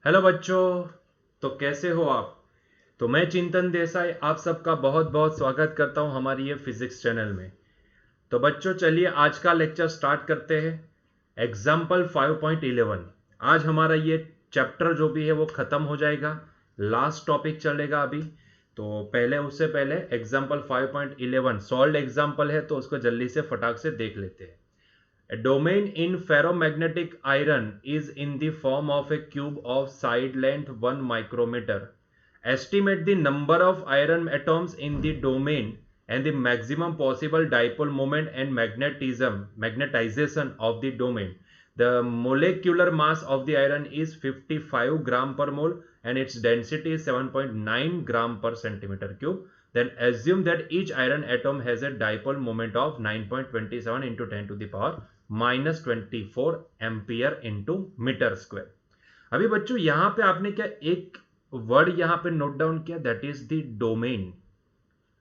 Hello बच्चों। तो कैसे हो आप? तो मैं चिंतन देसाई आप सबका बहुत बहुत स्वागत करता हूं हमारी ये फिजिक्स चैनल में। तो बच्चों चलिए आज का लेक्चर स्टार्ट करते हैं। एग्जाम्पल 5.11। आज हमारा ये चैप्टर जो भी है वो खत्म हो जाएगा। लास्ट टॉपिक चलेगा अभी। तो पहले उससे पहले एग्जाम्पल 5.11 सॉल्व एग्जाम्पल है, तो उसको जल्दी से फटाक से देख लेते हैं। A domain in ferromagnetic iron is in the form of a cube of side length 1 micrometer. Estimate the number of iron atoms in the domain and the maximum possible dipole moment and magnetization of the domain. The molecular mass of the iron is 55 gram per mole and its density is 7.9 gram per centimeter cube. Then assume that each iron atom has a dipole moment of 9.27 into 10 to the power -24 ampere into metre square. अभी बच्चों यहां पे आपने क्या एक word यहां पे note down किया, दैट इज द डोमेन।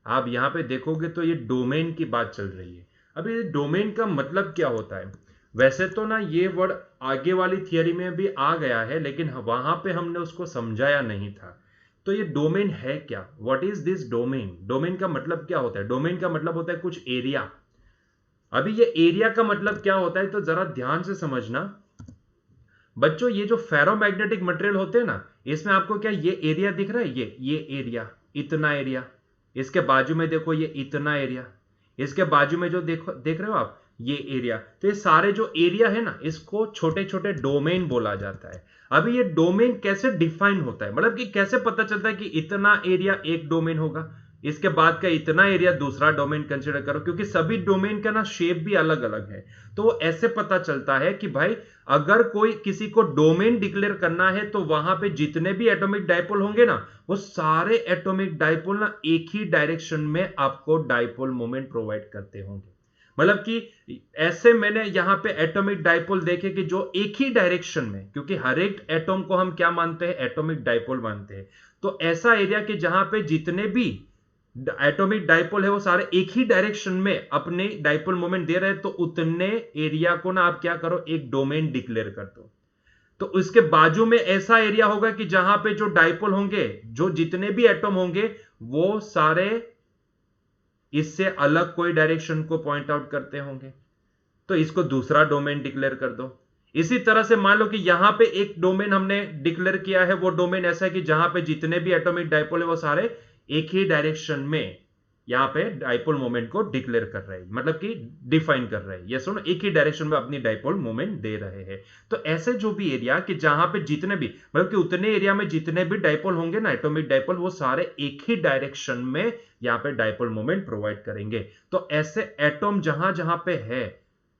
आप यहां पे देखोगे तो ये डोमेन की बात चल रही है। अभी डोमेन का मतलब क्या होता है? वैसे तो ना ये वर्ड आगे वाली थियरी में भी आ गया है, लेकिन वहां पे हमने उसको समझाया नहीं था। तो ये डोमेन है क्या? What is this domain? Domain का मतलब क्या होता है? डोमेन का मतलब होता है कुछ एरिया। अभी ये एरिया का मतलब क्या होता है तो जरा ध्यान से समझना बच्चों। ये जो फेरोमैग्नेटिक मटेरियल होते हैं ना, इसमें आपको क्या ये एरिया दिख रहा है? ये एरिया, इतना एरिया। इसके बाजू में देखो ये इतना एरिया। इसके बाजू में जो देखो देख रहे हो आप ये एरिया। तो ये सारे जो एरिया है ना, इसको छोटे छोटे डोमेन बोला जाता है। अभी ये डोमेन कैसे डिफाइन होता है, मतलब कि कैसे पता चलता है कि इतना एरिया एक डोमेन होगा, इसके बाद का इतना एरिया दूसरा डोमेन कंसीडर करो, क्योंकि सभी डोमेन का ना शेप भी अलग अलग है। तो वो ऐसे पता चलता है कि भाई अगर कोई किसी को डोमेन डिक्लेयर करना है तो वहां पे जितने भी एटॉमिक डाइपोल होंगे ना, वो सारे एटॉमिक डाइपोल ना एक ही डायरेक्शन में आपको डाइपोल मोमेंट प्रोवाइड करते होंगे। मतलब कि ऐसे मैंने यहां पे एटॉमिक डाइपोल देखे कि जो एक ही डायरेक्शन में, क्योंकि हर एक एटॉम को हम क्या मानते हैं? एटॉमिक डाइपोल मानते हैं। तो ऐसा एरिया कि जहां पे जितने भी एटॉमिक डाइपोल है वो सारे एक ही डायरेक्शन में अपने डाइपोल मोमेंट दे रहे हैं, तो उतने एरिया को ना आप क्या करो, एक डोमेन डिक्लेयर कर दो। तो उसके बाजू में ऐसा एरिया होगा कि जहां पे जो डाइपोल होंगे, जो जितने भी एटॉम होंगे, वो सारे इससे अलग कोई डायरेक्शन को पॉइंट आउट करते होंगे, तो इसको दूसरा डोमेन डिक्लेयर कर दो। इसी तरह से मान लो कि यहां पे एक डोमेन हमने डिक्लेयर किया है, वो डोमेन ऐसा है कि जहां पे जितने भी एटॉमिक डाइपोल है वो सारे एक ही डायरेक्शन में यहां पे डाइपोल मोमेंट को डिक्लेयर कर रहे हैं, मतलब कि डिफाइन कर रहे हैं। ये सुनो, एक ही डायरेक्शन में अपनी डाइपोल मोमेंट दे रहे हैं। तो ऐसे जो भी एरिया कि जहां पे जितने भी, मतलब कि उतने एरिया में जितने भी डाइपोल होंगे ना, एटॉमिक डाइपोल, वो सारे एक ही डायरेक्शन में यहां पे डाइपोल मोमेंट प्रोवाइड करेंगे। तो ऐसे एटॉम जहां जहां पे है,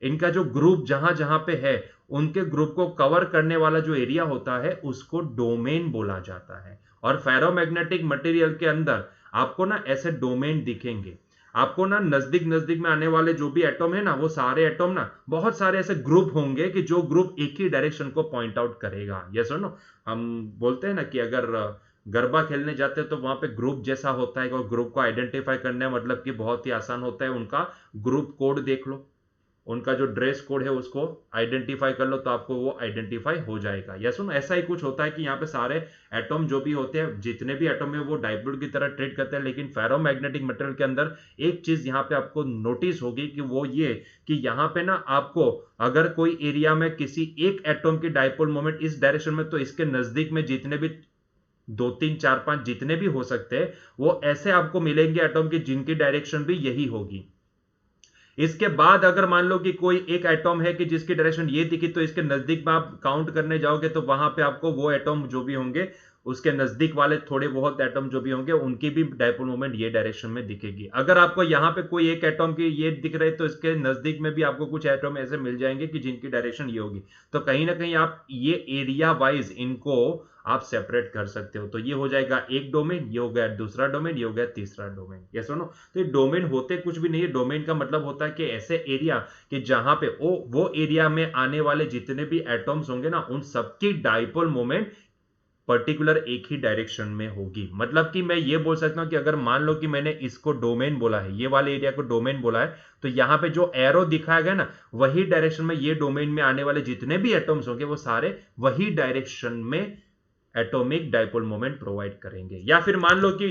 इनका जो ग्रुप जहां जहां पे है, उनके ग्रुप को कवर करने वाला जो एरिया होता है उसको डोमेन बोला जाता है। और फेरोमैग्नेटिक मटेरियल के अंदर आपको ना ऐसे डोमेन दिखेंगे। आपको ना नजदीक नजदीक में आने वाले जो भी एटॉम है ना, वो सारे एटॉम ना बहुत सारे ऐसे ग्रुप होंगे कि जो ग्रुप एक ही डायरेक्शन को पॉइंट आउट करेगा। ये सुनो, हम बोलते हैं ना कि अगर गरबा खेलने जाते हैं तो वहां पे ग्रुप जैसा होता है, और ग्रुप को आइडेंटिफाई करना मतलब कि बहुत ही आसान होता है। उनका ग्रुप कोड देख लो, उनका जो ड्रेस कोड है उसको आइडेंटिफाई कर लो, तो आपको वो आइडेंटिफाई हो जाएगा। या सुनो, ऐसा ही कुछ होता है कि यहाँ पे सारे एटॉम जो भी होते हैं, जितने भी एटॉम है वो डाइपोल की तरह ट्रीट करते हैं। लेकिन फेरोमैग्नेटिक मटेरियल के अंदर एक चीज यहाँ पे आपको नोटिस होगी कि वो ये कि यहाँ पे ना आपको अगर कोई एरिया में किसी एक एटॉम की डाइपोल मोमेंट इस डायरेक्शन में, तो इसके नजदीक में जितने भी दो तीन चार पांच जितने भी हो सकते हैं, वो ऐसे आपको मिलेंगे एटॉम की जिनकी डायरेक्शन भी यही होगी। इसके बाद अगर मान लो कि कोई एक एटॉम है कि जिसकी डायरेक्शन ये दिखी, तो इसके नजदीक में आप काउंट करने जाओगे तो वहां पे आपको वो एटॉम जो भी होंगे, उसके नजदीक वाले थोड़े बहुत एटॉम जो भी होंगे, उनकी भी डाइपोल मोमेंट ये डायरेक्शन में दिखेगी। अगर आपको यहां पे कोई एक एटॉम की ये दिख रहे, तो इसके नजदीक में भी आपको कुछ एटॉम ऐसे मिल जाएंगे कि जिनकी डायरेक्शन ये होगी। तो कहीं ना कहीं आप ये एरिया वाइज इनको आप सेपरेट कर सकते हो। तो ये हो जाएगा एक डोमेन, ये हो गया दूसरा डोमेन, ये हो गया तीसरा डोमेन। ये सुनो, तो ये डोमेन होते कुछ भी नहीं है। डोमेन का मतलब होता है कि ऐसे एरिया कि जहां पे वो एरिया में आने वाले जितने भी एटॉम्स होंगे ना, उन सबकी डाइपोल मोमेंट पर्टिकुलर एक ही डायरेक्शन में होगी। मतलब कि मैं ये बोल सकता हूं कि अगर मान लो कि मैंने इसको डोमेन बोला है, ये वाले एरिया को डोमेन बोला है, तो यहां पे जो एरो दिखाया गया ना, वही डायरेक्शन में ये डोमेन में आने वाले जितने भी एटॉम्स होंगे वो सारे वही डायरेक्शन में एटॉमिक डाइपोल मोमेंट प्रोवाइड करेंगे। या फिर मान लो कि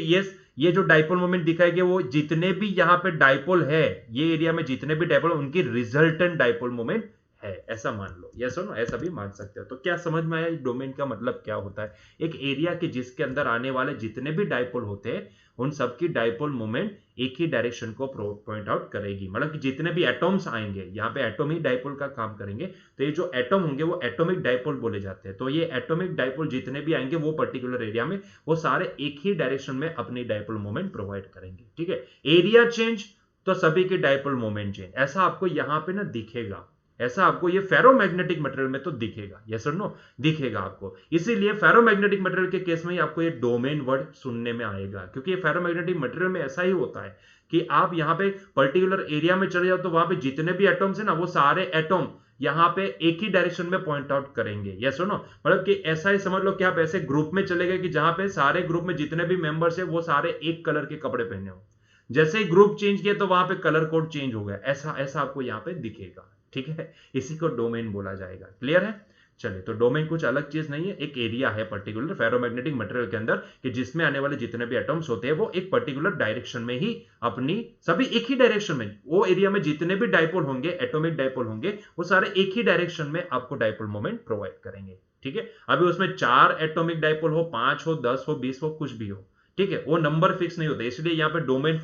ये जो डाइपोल मोमेंट दिखाएंगे वो जितने भी यहां पे डाइपोल है, ये एरिया में जितने भी डाइपोल उनकी रिजल्टेंट डाइपोल मोमेंट है, ऐसा मान लो। यस और नो, ऐसा भी मान सकते हो। तो क्या समझ में आया डोमेन का मतलब क्या होता है? एक एरिया के जिसके अंदर आने वाले जितने भी डाइपोल होते हैं उन सबकी डाइपोल मोमेंट एक ही डायरेक्शन को पॉइंट आउट करेगी। मतलब कि जितने भी एटॉम्स आएंगे, यहाँ पे एटॉम ही डाइपोल का काम करेंगे, तो ये जो एटॉम होंगे वो एटॉमिक डाइपोल बोले जाते हैं। तो ये एटॉमिक डाइपोल जितने भी आएंगे वो पर्टिकुलर एरिया में वो सारे एक ही डायरेक्शन में अपनी डाइपोल मोमेंट प्रोवाइड करेंगे। ठीक है, एरिया चेंज तो सभी की डाइपोल मोमेंट चेंज, ऐसा आपको यहां पे ना दिखेगा। ऐसा आपको ये फेरोमैग्नेटिक मटेरियल में तो दिखेगा। यस और नो, दिखेगा आपको। इसीलिए फेरोमैग्नेटिक मटेरियल के केस में ही आपको ये डोमेन वर्ड सुनने में आएगा, क्योंकि ये फेरोमैग्नेटिक मटेरियल में ऐसा ही होता है कि आप यहां पे पर्टिकुलर एरिया में चले जाओ तो वहां पे जितने भी एटॉम्स है ना वो सारे एटॉम यहां पे एक ही डायरेक्शन में पॉइंट आउट करेंगे। यस और नो, मतलब कि ऐसा ही समझ लो कि आप ऐसे ग्रुप में चले गए कि जहां पे सारे ग्रुप में जितने भी मेंबर्स है वो सारे एक कलर के कपड़े पहने हो। जैसे ही ग्रुप चेंज किया तो वहां पे कलर कोड चेंज हो गया, ऐसा ऐसा आपको यहां पे दिखेगा। ठीक है, इसी को डोमेन बोला जाएगा। क्लियर है? चलिए, तो डोमेन कुछ अलग चीज नहीं है, एक एरिया है पर्टिकुलर फेरोमैग्नेटिक मटेरियल के अंदर कि जिसमें आने वाले जितने भी एटॉम्स होते हैं वो एक पर्टिकुलर डायरेक्शन में ही अपनी सभी एक ही डायरेक्शन में, वो एरिया में जितने भी डाइपोल होंगे एटॉमिक डाइपोल होंगे वो सारे एक ही डायरेक्शन में आपको डाइपोल मोमेंट प्रोवाइड करेंगे। ठीक है, अभी उसमें 4 एटॉमिक डाइपोल हो, 5 हो, 10 हो, 20 हो, कुछ भी हो, ठीक है, वो नंबर फिक्स नहीं होते, इसलिए यहां पे डोमेन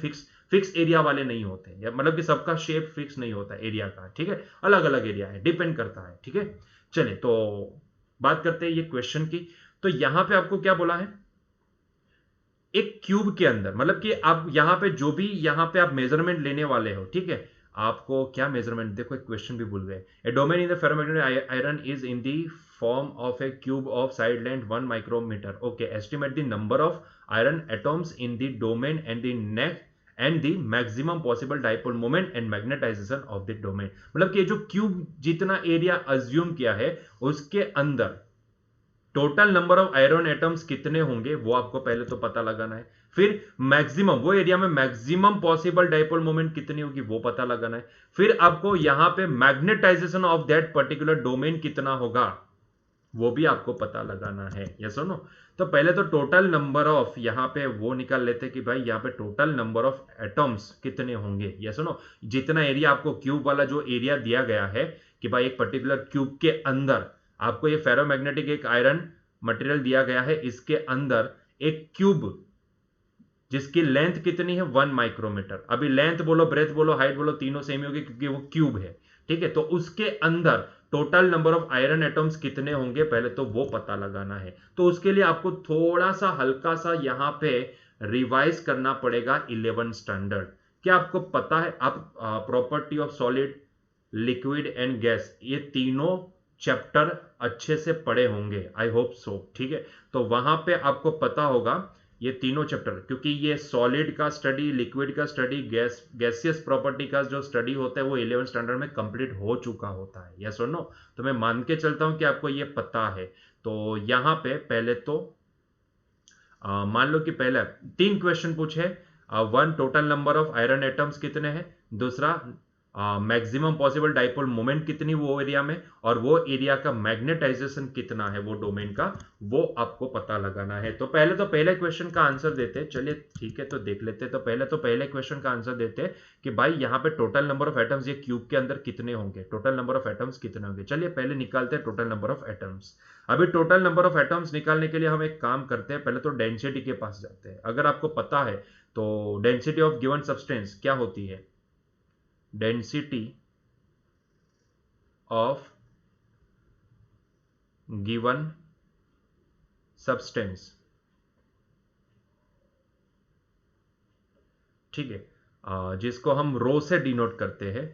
फिक्स एरिया वाले नहीं होते, या मतलब कि सबका शेप फिक्स नहीं होता एरिया का। ठीक है, अलग अलग एरिया है, डिपेंड करता है। ठीक है, चलिए तो बात करते हैं ये क्वेश्चन की। तो यहां पे आपको क्या बोला है, एक क्यूब के अंदर, मतलब कि आप यहां पे जो भी यहां पे आप मेजरमेंट लेने वाले हो, ठीक है, आपको क्या मेजरमेंट, देखो एक क्वेश्चन भी भूल गए। A domain in the ferromagnetic iron is in the form of a cube of side length 1 micrometre. Okay, estimate the number of iron atoms in the domain and the neck and the maximum possible dipole moment and magnetisation of the domain. मतलब कि जो cube जितना area assume किया है उसके अंदर total number of iron atoms कितने होंगे वो आपको पहले तो पता लगाना है। फिर मैक्सिमम, वो एरिया में मैक्सिमम पॉसिबल डाइपोल मोमेंट कितनी होगी वो पता लगाना है। फिर आपको यहां पे magnetisation of that particular domain कितना होगा वो भी आपको पता लगाना है। यस और नो, तो पहले तो टोटल नंबर ऑफ यहां पे वो निकाल लेते कि भाई यहां पे टोटल नंबर ऑफ एटम्स कितने होंगे। यस और नो, जितना एरिया आपको क्यूब वाला जो एरिया दिया गया है कि भाई एक पर्टिकुलर क्यूब के अंदर आपको ये फेरोमैग्नेटिक एक आयरन मटेरियल दिया गया है, इसके अंदर एक क्यूब जिसकी लेंथ कितनी है 1 माइक्रोमीटर। अभी लेंथ बोलो, ब्रेथ बोलो, हाइट बोलो, तीनों सेम होगी क्योंकि वो क्यूब है। ठीक है, तो उसके अंदर total number of iron atoms कितने होंगे पहले तो वो पता लगाना है। तो उसके लिए आपको थोड़ा सा हल्का सा यहां पे रिवाइज करना पड़ेगा 11 स्टैंडर्ड। क्या आपको पता है, आप property of solid, liquid and gas, ये तीनों चैप्टर अच्छे से पढ़े होंगे, आई होप सो। ठीक है, तो वहां पे आपको पता होगा ये तीनों चैप्टर, क्योंकि ये सॉलिड का स्टडी, लिक्विड का स्टडी, गैसियस प्रॉपर्टी का जो स्टडी होता है वो 11 स्टैंडर्ड में कंप्लीट हो चुका होता है। यस और नो, तो मैं मान के चलता हूं कि आपको ये पता है। तो यहां पे पहले तो मान लो कि पहले 3 क्वेश्चन पूछे। 1, total number of iron atoms कितने हैं, दूसरा मैक्सिमम पॉसिबल डाइपोल मोमेंट कितनी वो एरिया में, और वो एरिया का मैग्नेटाइजेशन कितना है वो डोमेन का, वो आपको पता लगाना है। तो पहले क्वेश्चन का आंसर देते हैं। चलिए ठीक है, तो देख लेते हैं। तो पहले क्वेश्चन का आंसर देते हैं कि भाई यहाँ पे टोटल नंबर ऑफ एटम्स ये क्यूब के अंदर कितने होंगे, टोटल नंबर ऑफ एटम्स कितने होंगे। चलिए पहले निकालते हैं टोटल नंबर ऑफ एटम्स। अभी टोटल नंबर ऑफ एटम्स निकालने के लिए हम एक काम करते हैं, पहले तो डेंसिटी के पास जाते हैं। अगर आपको पता है तो डेंसिटी ऑफ गिवन सब्सटेंस क्या होती है, डेंसिटी ऑफ गिवन सब्सटेंस, ठीक है, जिसको हम रो से डिनोट करते हैं,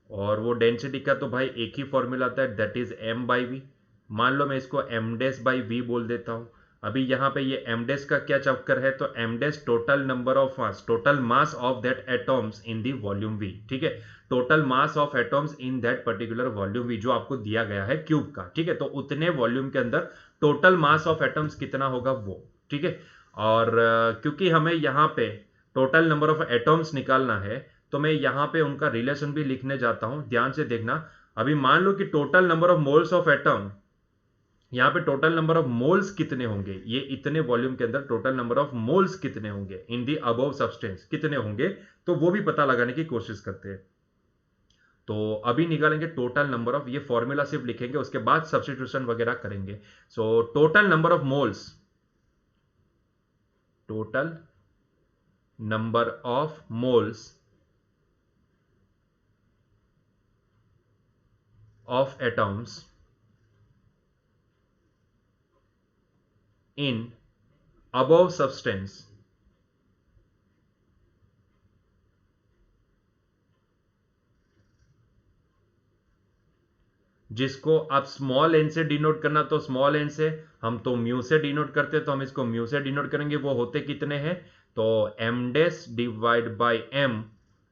और वो डेंसिटी का तो भाई एक ही फॉर्मूला आता है, that is m by v. मान लो मैं इसको m डैश बाई वी बोल देता हूं। अभी यहां पे ये m डैश का क्या चक्कर है, तो m dash total number of mass, total mass of that atoms in the volume v। ठीक है, total mass of atoms in that particular volume v जो आपको दिया गया है क्यूब का। ठीक है, तो उतने वॉल्यूम के अंदर टोटल मास ऑफ एटॉम्स कितना होगा वो। ठीक है, और क्योंकि हमें यहां पे टोटल नंबर ऑफ एटॉम्स निकालना है तो मैं यहां पे उनका रिलेशन भी लिखने जाता हूं, ध्यान से देखना। अभी मान लो कि total number of moles of atom यहां पे टोटल नंबर ऑफ मोल्स कितने होंगे, ये इतने वॉल्यूम के अंदर टोटल नंबर ऑफ मोल्स कितने होंगे इन दी अबव सब्सटेंस कितने होंगे, तो वो भी पता लगाने की कोशिश करते हैं। तो अभी निकालेंगे टोटल नंबर ऑफ, ये फॉर्मूला सिर्फ लिखेंगे, उसके बाद सब्स्टिट्यूशन वगैरह करेंगे। So total number of moles, total number of moles of atoms in above substance जिसको आप स्मॉल एन से डिनोट करना तो स्मॉल एन से, हम तो म्यू से डिनोट करते तो हम इसको म्यू से डिनोट करेंगे। वो होते कितने हैं, तो M dash divide by M.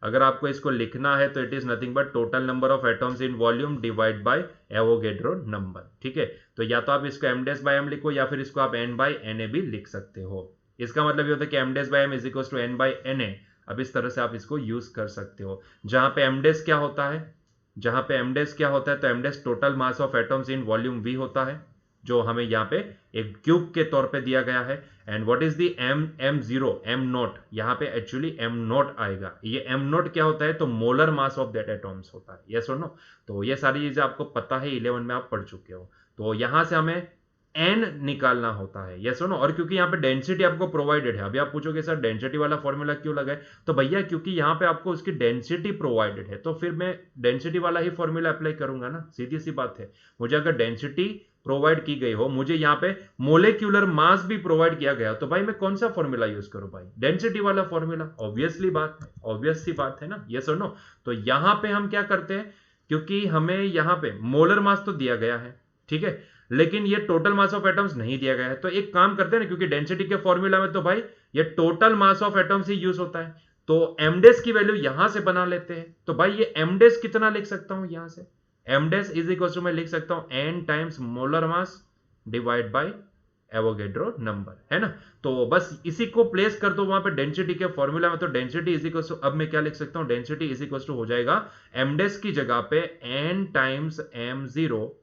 अगर आपको इसको लिखना है तो it is nothing but total number of atoms in volume divide by Avogadro number. ठीक है, तो या तो आप इसको एम डेस बाय एम लिखो या फिर इसको आप एन बाय एन ए भी लिख सकते हो। इसका मतलब ये होता है कि M dash by M is equal to N by N A. अब इस तरह से आप इसको यूज कर सकते हो। जहां पे एम डेस क्या होता है, जहां पे एमडेस क्या होता है, तो एमडेस total mass of atoms in volume V होता है, जो हमें यहाँ पे एक क्यूब के तौर पे दिया गया है। And what is the M zero, M nought, यहाँ पे एक्चुअली एम नोट आएगा। ये एम नोट क्या होता है, तो molar mass of that atoms होता है। यस और नो, तो ये सारी चीजें आपको पता है, 11 में आप पढ़ चुके हो। तो यहां से हमें एन निकालना होता है। यस और नो, और क्योंकि यहाँ पे डेंसिटी आपको प्रोवाइडेड है। अभी आप पूछोगे सर डेंसिटी वाला फॉर्मूला क्यों लगा है, तो भैया क्योंकि यहाँ पे आपको उसकी डेंसिटी प्रोवाइडेड है, तो फिर मैं डेंसिटी वाला ही फॉर्मूला अप्लाई करूंगा ना, सीधी सी बात है। मुझे अगर डेंसिटी प्रोवाइड की गई हो, मुझे यहाँ पे मोलेक्यूलर मास भी प्रोवाइड किया गया, तो भाई मैं कौन सा फॉर्मूला यूज करूं भाई, डेंसिटी वाला फॉर्मूला। ऑब्वियसली बात है, ऑब्वियस सी बात है ना। यस और नो, तो यहां पे हम क्या करते हैं, क्योंकि हमें यहाँ पे मोलर मास तो दिया गया है, ठीक है, लेकिन ये टोटल मास ऑफ एटम्स नहीं दिया गया है। तो एक काम करते हैं ना, क्योंकि डेंसिटी के फॉर्मूला में तो भाई ये total mass of atoms he use होता है, तो एमडेस की वैल्यू यहां से बना लेते हैं। तो भाई ये एमडेस कितना लिख सकता हूं यहां से, एमडेस इज इक्वल टू मैं लिख सकता हूं N times molar mass divide by Avogadro number, है ना। तो बस इसी को प्लेस कर दो वहां पे डेंसिटी के फॉर्मूला में। तो डेंसिटी इज इक्वल टू, अब मैं क्या लिख सकता हूं, डेंसिटी इज इक्वल टू हो जाएगा एमडेस की जगह पे N times M zero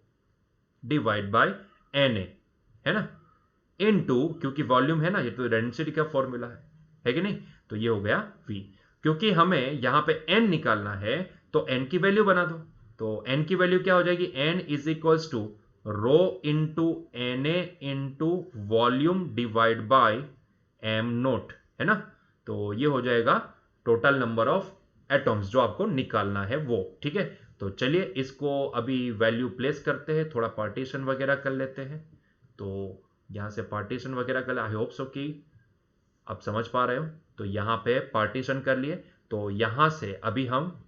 divide by N A, है ना, इनटू, क्योंकि वॉल्यूम है ना, ये तो डेंसिटी का फॉर्मूला है कि नहीं, तो ये हो गया V। क्योंकि हमें यहां पे n निकालना है, तो n की वैल्यू बना दो। तो n की वैल्यू क्या हो जाएगी, n is equals to rho into N A into volume divide by M nought, है ना। तो ये हो जाएगा टोटल नंबर ऑफ एटॉम्स जो आपको निकालना है वो। ठीक है, तो चलिए इसको अभी वैल्यू प्लेस करते हैं, थोड़ा पार्टीशन वगैरह कर लेते हैं। तो यहां से पार्टीशन वगैरह कर, आई होप सो कि आप समझ पा रहे हो। तो यहां पे पार्टीशन कर लिए, तो यहां से अभी हम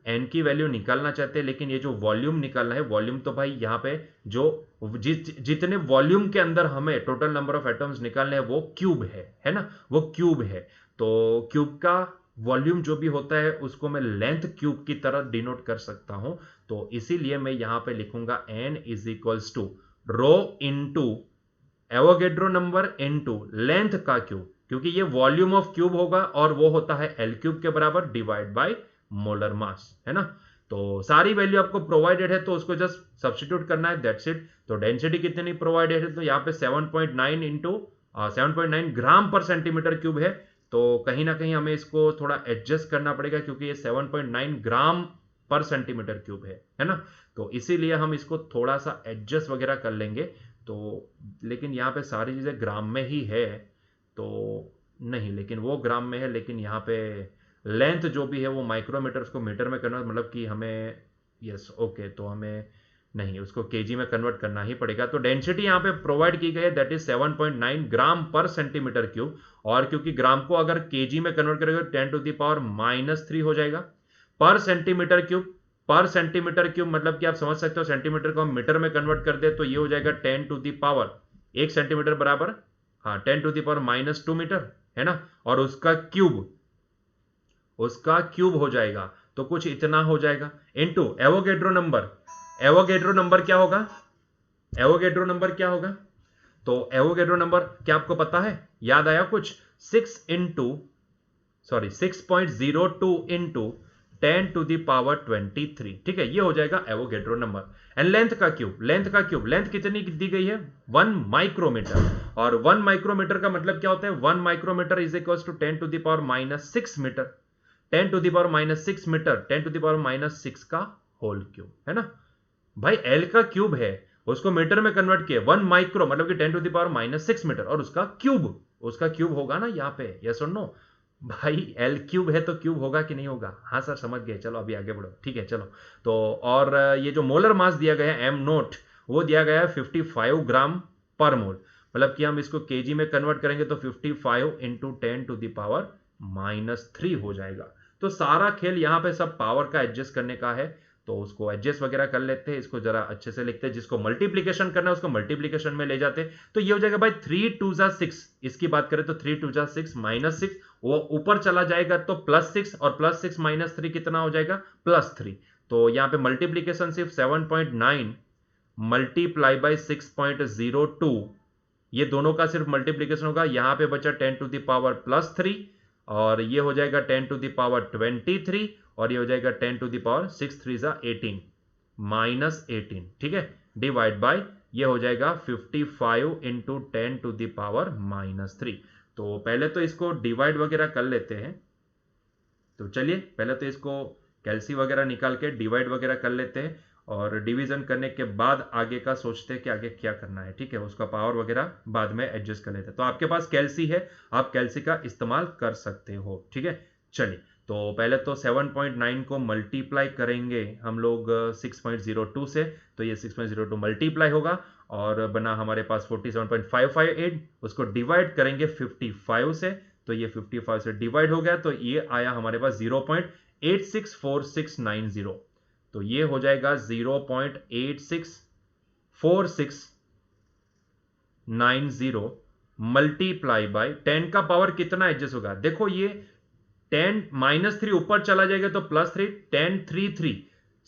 n की वैल्यू निकालना चाहते हैं, लेकिन ये जो वॉल्यूम निकालना है, वॉल्यूम तो भाई यहाँ पे जो जितने वॉल्यूम के अंदर हमें टोटल नंबर ऑफ एटम्स निकालने हैं वो क्यूब है ना, वो क्यूब है। तो क्यूब का वॉल्यूम जो भी होता है उसको मैं लेंथ क्यूब की तरह डिनोट कर सकता हूं। तो इसीलिए मैं यहां पे लिखूंगा n is equals to rho into Avogadro number into length का क्यूब, क्योंकि ये वॉल्यूम ऑफ क्यूब होगा और वो होता है एल क्यूब के बराबर डिवाइड बाय मोलर मास, है ना। तो सारी वैल्यू आपको प्रोवाइडेड है, तो उसको जस्ट सब्स्टिट्यूट करना है, दैट्स इट। तो डेंसिटी कितनी प्रोवाइडेड है, तो यहाँ पे 7.9 इंटू 7.9 ग्राम पर सेंटीमीटर क्यूब है। तो कहीं ना कहीं हमें इसको थोड़ा एडजस्ट करना पड़ेगा, क्योंकि ये 7.9 ग्राम पर सेंटीमीटर क्यूब है ना। तो इसीलिए हम इसको थोड़ा सा एडजस्ट वगैरह कर लेंगे। तो लेकिन यहाँ पे सारी चीजें ग्राम में ही है, तो नहीं, लेकिन वो ग्राम में है, लेकिन यहाँ पे लेंथ जो भी है वो माइक्रोमीटर, उसको मीटर में कन्वर्ट, मतलब कि हमें, यस ओके, तो हमें नहीं, उसको केजी में कन्वर्ट करना ही पड़ेगा। तो डेंसिटी यहाँ पे प्रोवाइड की गई है, दैट इज 7.9 ग्राम पर सेंटीमीटर क्यूब। और क्योंकि ग्राम को अगर केजी में कन्वर्ट करेंगे 10⁻³ हो जाएगा पर सेंटीमीटर क्यूब। पर सेंटीमीटर क्यूब मतलब कि आप समझ सकते हो, सेंटीमीटर को हम मीटर में कन्वर्ट कर दे तो ये हो जाएगा 10⁻, 1 सेंटीमीटर बराबर, हाँ 10⁻² मीटर, है ना। और उसका क्यूब हो जाएगा, तो कुछ इतना हो जाएगा, into Avogadro number. Avogadro number क्या होगा, एवोगेड्रो नंबर क्या होगा, तो एवोगेड्रो नंबर क्या आपको पता है, याद आया कुछ, 6.02 इंटू 10 टू द पावर 23, ठीक है, ये हो जाएगा एवोगैड्रो नंबर। एंड लेंथ का क्यूब, लेंथ कितनी दी गई है 1 माइक्रोमीटर, और 1 माइक्रोमीटर का मतलब क्या होता है 1 micrometre is equal to 10 to the power -6 metre, 10 to the power -6 metre, 10 to the power -6 का होल क्यूब, है ना भाई। एल का क्यूब है, उसको मीटर में कन्वर्ट किया, 1 माइक्रो मतलब कि 10 टू द पावर -6 मीटर, और उसका क्यूब होगा ना यहाँ पे, यस और नो भाई। एल क्यूब है तो क्यूब होगा कि नहीं होगा? हाँ सर समझ गए, चलो अभी आगे बढ़ो, ठीक है चलो। तो और ये जो मोलर मास दिया गया है एम नोट, वो दिया गया है 55 ग्राम पर मोल, मतलब कि हम इसको केजी में कन्वर्ट करेंगे तो 55 इंटू 10 टू द पावर -3 हो जाएगा। तो सारा खेल यहाँ पे सब पावर का एडजस्ट करने का है, तो उसको एडजस्ट वगैरह कर लेते हैं, इसको जरा अच्छे से लिखते हैं, जिसको मल्टीप्लीकेशन करना है उसको मल्टीप्लीकेशन में ले जाते हैं। तो ये हो जाएगा भाई 3 2 जा 6, इसकी बात करें तो 3 2 जा 6 -6, वो ऊपर चला जाएगा तो +6, और +6 -3 कितना हो जाएगा +3। तो यहाँ पे मल्टीप्लीकेशन सिर्फ 7.9 मल्टीप्लाई बाई 6.02, ये दोनों का सिर्फ मल्टीप्लीकेशन होगा। यहाँ पे बचा 10 टू द पावर +3, और ये हो जाएगा 10 टू द पावर 23, और ये हो जाएगा 10 टू द पावर 6 3 जा 18 -18, ठीक है, डिवाइड बाय ये हो जाएगा 55 इंटू 10 टू द पावर -3। तो पहले तो इसको डिवाइड वगैरह कर लेते हैं, तो चलिए पहले तो इसको कैल्सी वगैरह निकाल के डिवाइड वगैरह कर लेते हैं, और डिवीजन करने के बाद आगे का सोचते हैं कि आगे क्या करना है, ठीक है, उसका पावर वगैरह बाद में एडजस्ट कर लेते हैं। तो आपके पास कैल्सी है, आप कैल्सी का इस्तेमाल कर सकते हो, ठीक है। चलिए तो पहले तो 7.9 को मल्टीप्लाई करेंगे हम लोग 6.02 से, तो ये 6.02 मल्टीप्लाई होगा, और बना हमारे पास 47.558, उसको डिवाइड करेंगे 55 से, तो ये 55 से डिवाइड हो गया, तो ये आया हमारे पास 0.864690, तो ये हो जाएगा 0.864690 मल्टीप्लाई बाय 10 का पावर कितना एडजस्ट होगा, देखो ये 10 -3 ऊपर चला जाएगा तो +3, 10 3 3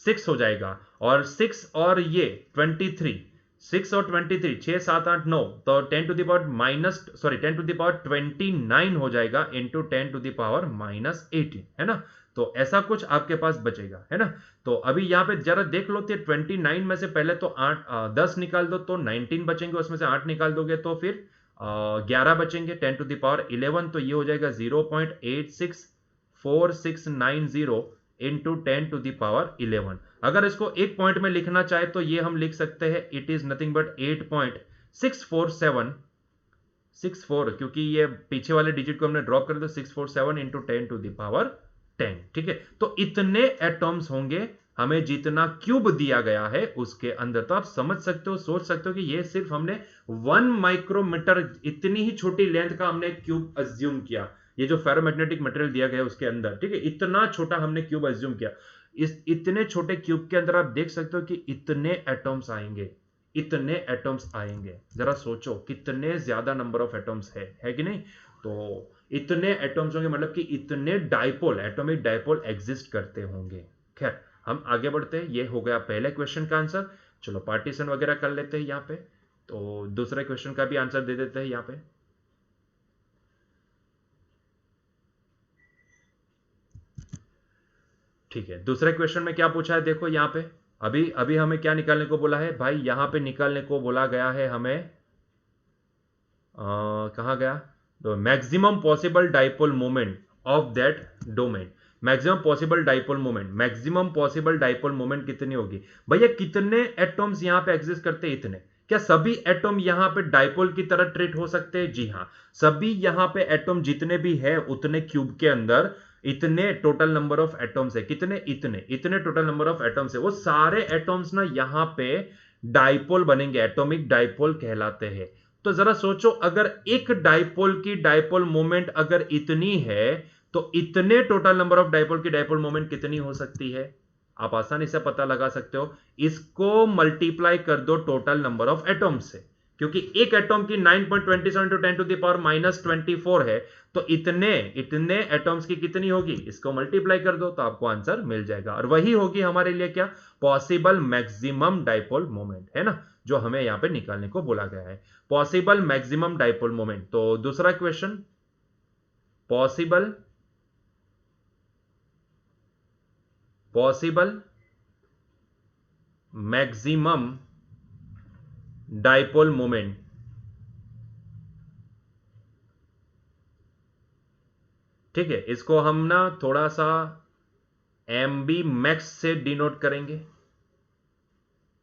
6 हो जाएगा, और 6 और ये 23, 6 और 23 6 7 8 9, तो 10 to the power 10 to the power 29 हो जाएगा इंटू 10 टू द पावर -18, है ना। तो ऐसा कुछ आपके पास बचेगा, है ना। तो अभी यहाँ पे जरा देख लो, 29 में से पहले तो 10 निकाल दो तो 19 बचेंगे, उसमें से 8 निकाल दोगे तो फिर 11 बचेंगे, 10 टू द पावर 11, तो ये हो जाएगा 0.864690 इंटू 10 टू द पावर 11। अगर इसको एक पॉइंट में लिखना चाहे तो ये हम लिख सकते हैं, इट इज नथिंग बट 8.64764, क्योंकि ये पीछे वाले डिजिट को हमने ड्रॉप कर दिया, 647 इंटू 10 टू द पावर 10, ठीक है। तो इतने एटॉम्स होंगे हमें जितना क्यूब दिया गया है उसके अंदर। तो आप समझ सकते हो, सोच सकते हो कि ये सिर्फ हमने 1 माइक्रोमीटर, इतनी ही छोटी लेंथ का हमने क्यूब अज्यूम किया, ये जो फेरोमैग्नेटिक मटेरियल दिया गया उसके अंदर, ठीक है, इतना छोटा हमने क्यूब अज्यूम किया। इस इतने छोटे क्यूब के अंदर आप देख सकते हो कि इतने एटॉम्स आएंगे, इतने एटॉम्स आएंगे, जरा सोचो कितने ज्यादा नंबर ऑफ एटॉम्स है कि नहीं। तो इतने एटॉम्स होंगे, मतलब कि इतने डाइपोल, एटॉमिक डाइपोल एग्जिस्ट करते होंगे। खैर हम आगे बढ़ते हैं, ये हो गया पहले क्वेश्चन का आंसर। चलो पार्टीशन वगैरह कर लेते हैं यहाँ पे, तो दूसरे क्वेश्चन का भी आंसर दे देते हैं यहाँ पे। ठीक है, दूसरे क्वेश्चन में क्या पूछा है, देखो यहाँ पे अभी अभी हमें क्या निकालने को बोला है भाई, यहाँ पे निकालने को बोला गया है हमें, कहाँ गया, तो maximum possible dipole moment of that domain. Maximum possible dipole moment, maximum possible dipole moment कितनी होगी भैया, कितने एटॉम्स यहाँ पे एग्जिस्ट करते हैं, इतने। क्या सभी एटॉम यहाँ पे डाइपोल की तरह ट्रीट हो सकते हैं? जी हाँ, सभी यहाँ पे एटॉम जितने भी है उतने क्यूब के अंदर इतने टोटल नंबर ऑफ एटॉम्स है, कितने, इतने इतने टोटल नंबर ऑफ एटॉम्स है, वो सारे एटॉम्स ना यहाँ पे डाइपोल बनेंगे, एटॉमिक डाइपोल कहलाते हैं। तो जरा सोचो, अगर एक डाइपोल की डाइपोल मोमेंट अगर इतनी है, तो इतने टोटल नंबर ऑफ डाइपोल की डाइपोल मोमेंट कितनी हो सकती है? आप आसानी से पता लगा सकते हो, इसको मल्टीप्लाई कर दो टोटल नंबर ऑफ एटॉम्स से, क्योंकि एक एटॉम की 9.27 टू 10 टू द पावर -24 है, तो इतने इतने एटॉम्स की कितनी होगी, इसको मल्टीप्लाई कर दो तो आपको आंसर मिल जाएगा, और वही होगी हमारे लिए क्या, पॉसिबल मैक्सिमम डाइपोल मोमेंट, है ना, जो हमें यहां पे निकालने को बोला गया है, पॉसिबल मैक्सिमम डाइपोल मोमेंट। तो दूसरा question, possible possible maximum dipole moment, ठीक है, इसको हम ना थोड़ा सा एमबी मैक्स से डिनोट करेंगे।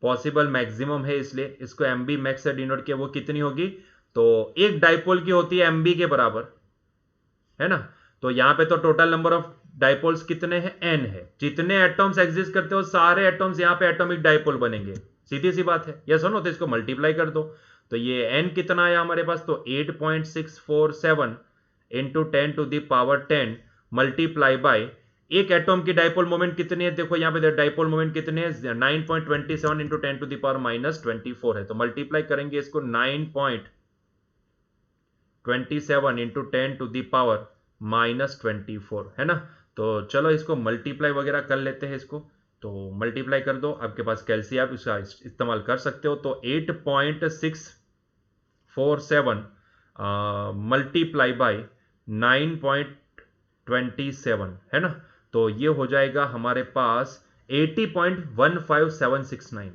पॉसिबल मैक्सिमम है इसलिए इसको एमबी मैक्स से डिनोट किया। वो कितनी होगी? तो एक डाइपोल की होती है एमबी के बराबर, है ना। तो यहां पे तो टोटल नंबर ऑफ डाइपोल्स कितने हैं? एन है। जितने एटॉम्स एग्जिस्ट करते हो सारे एटॉम्स यहां पे एटॉमिक डाइपोल बनेंगे, सीधी सी बात है। यस सुनो, तो इसको मल्टीप्लाई कर दो। तो ये एन कितना आया हमारे पास? तो 8.647 into 10 to the power 10 multiply by एक एटॉम की डाइपोल मोमेंट कितनी है? देखो यहां पे डाइपोल मोमेंट कितने हैं? 9.27 इंटू 10 टू द पावर -24 है। तो मल्टीप्लाई करेंगे इसको 9.27 इंटू 10 टू दी पावर -24, है ना। तो चलो इसको मल्टीप्लाई वगैरह कर लेते हैं इसको। तो मल्टीप्लाई कर दो, आपके पास कैलसी आप इसका इस्तेमाल कर सकते हो। तो 8.647 मल्टीप्लाई बाय 9.27, है ना। तो ये हो जाएगा हमारे पास 80.15769,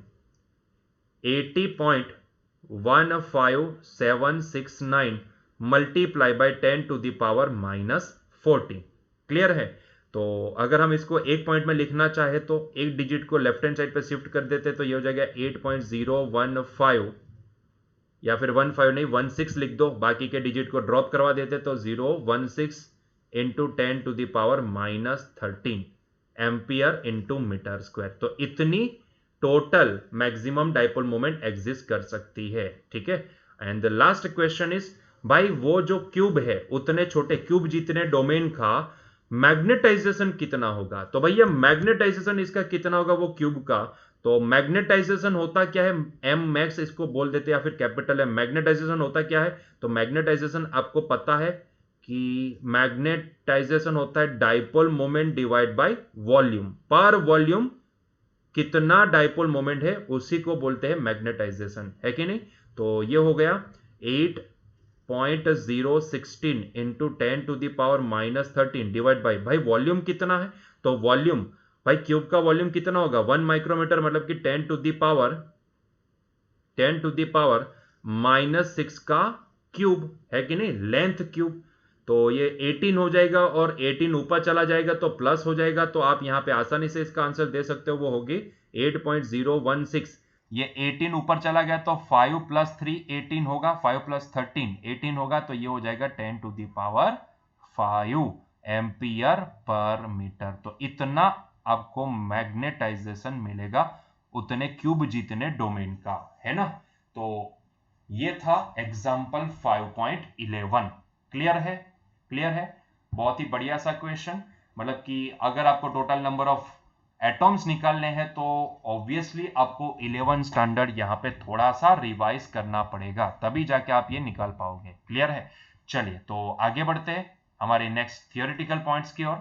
80.15769 multiply by 10 to the power -14। Clear है? तो अगर हम इसको एक पॉइंट में लिखना चाहे तो एक डिजिट को लेफ्ट हैंड साइड पे शिफ्ट कर देते, तो ये हो जाएगा 8.015, या फिर 15 नहीं 16 लिख दो। बाकी के डिजिट को ड्रॉप करवा देते तो 016 into 10 to the power -13 ampere into metre square. तो इतनी total maximum dipole moment exist कर सकती है, ठीक है। And the last question is, भाई वो जो क्यूब है, उतने छोटे क्यूब जितने डोमेन का मैग्नेटाइजेशन कितना होगा? तो भैया मैग्नेटाइजेशन इसका कितना होगा वो क्यूब का? तो मैग्नेटाइजेशन होता क्या है? एम मैक्स इसको बोल देते हैं, या फिर कैपिटल एम। मैग्नेटाइजेशन होता क्या है? तो मैग्नेटाइजेशन आपको पता है कि मैग्नेटाइजेशन होता है dipole moment divide by volume. पर वॉल्यूम कितना डाइपोल मोमेंट है उसी को बोलते हैं मैग्नेटाइजेशन, है कि नहीं। तो ये हो गया 8.016 into 10 to the power -13 divide by, भाई वॉल्यूम कितना है? तो वॉल्यूम, भाई क्यूब का वॉल्यूम कितना होगा? 1 माइक्रोमीटर, मतलब कि 10 टू द पावर -6 का क्यूब, है कि नहीं, लेंथ क्यूब। तो ये 18 हो जाएगा, और 18 ऊपर चला जाएगा तो प्लस हो जाएगा। तो आप यहां पे आसानी से इसका आंसर दे सकते हो, वो होगी 8.016। ये 18 ऊपर चला गया तो 5 + 3 18 होगा, 5 + 13 18 होगा। तो ये हो जाएगा 10 to the power 5 ampere per metre. तो इतना आपको मैग्नेटाइजेशन मिलेगा उतने क्यूब जितने डोमेन का, है ना। तो ये था एग्जाम्पल 5.11। क्लियर है? क्लियर है? बहुत ही बढ़िया सा क्वेश्चन। मतलब कि अगर आपको टोटल नंबर ऑफ एटॉम्स निकालने हैं तो ऑब्वियसली आपको 11 स्टैंडर्ड यहां पे थोड़ा सा रिवाइज करना पड़ेगा, तभी जाके आप ये निकाल पाओगे। क्लियर है? चलिए तो आगे बढ़ते हैं हमारे नेक्स्ट थियोरेटिकल पॉइंट्स की ओर।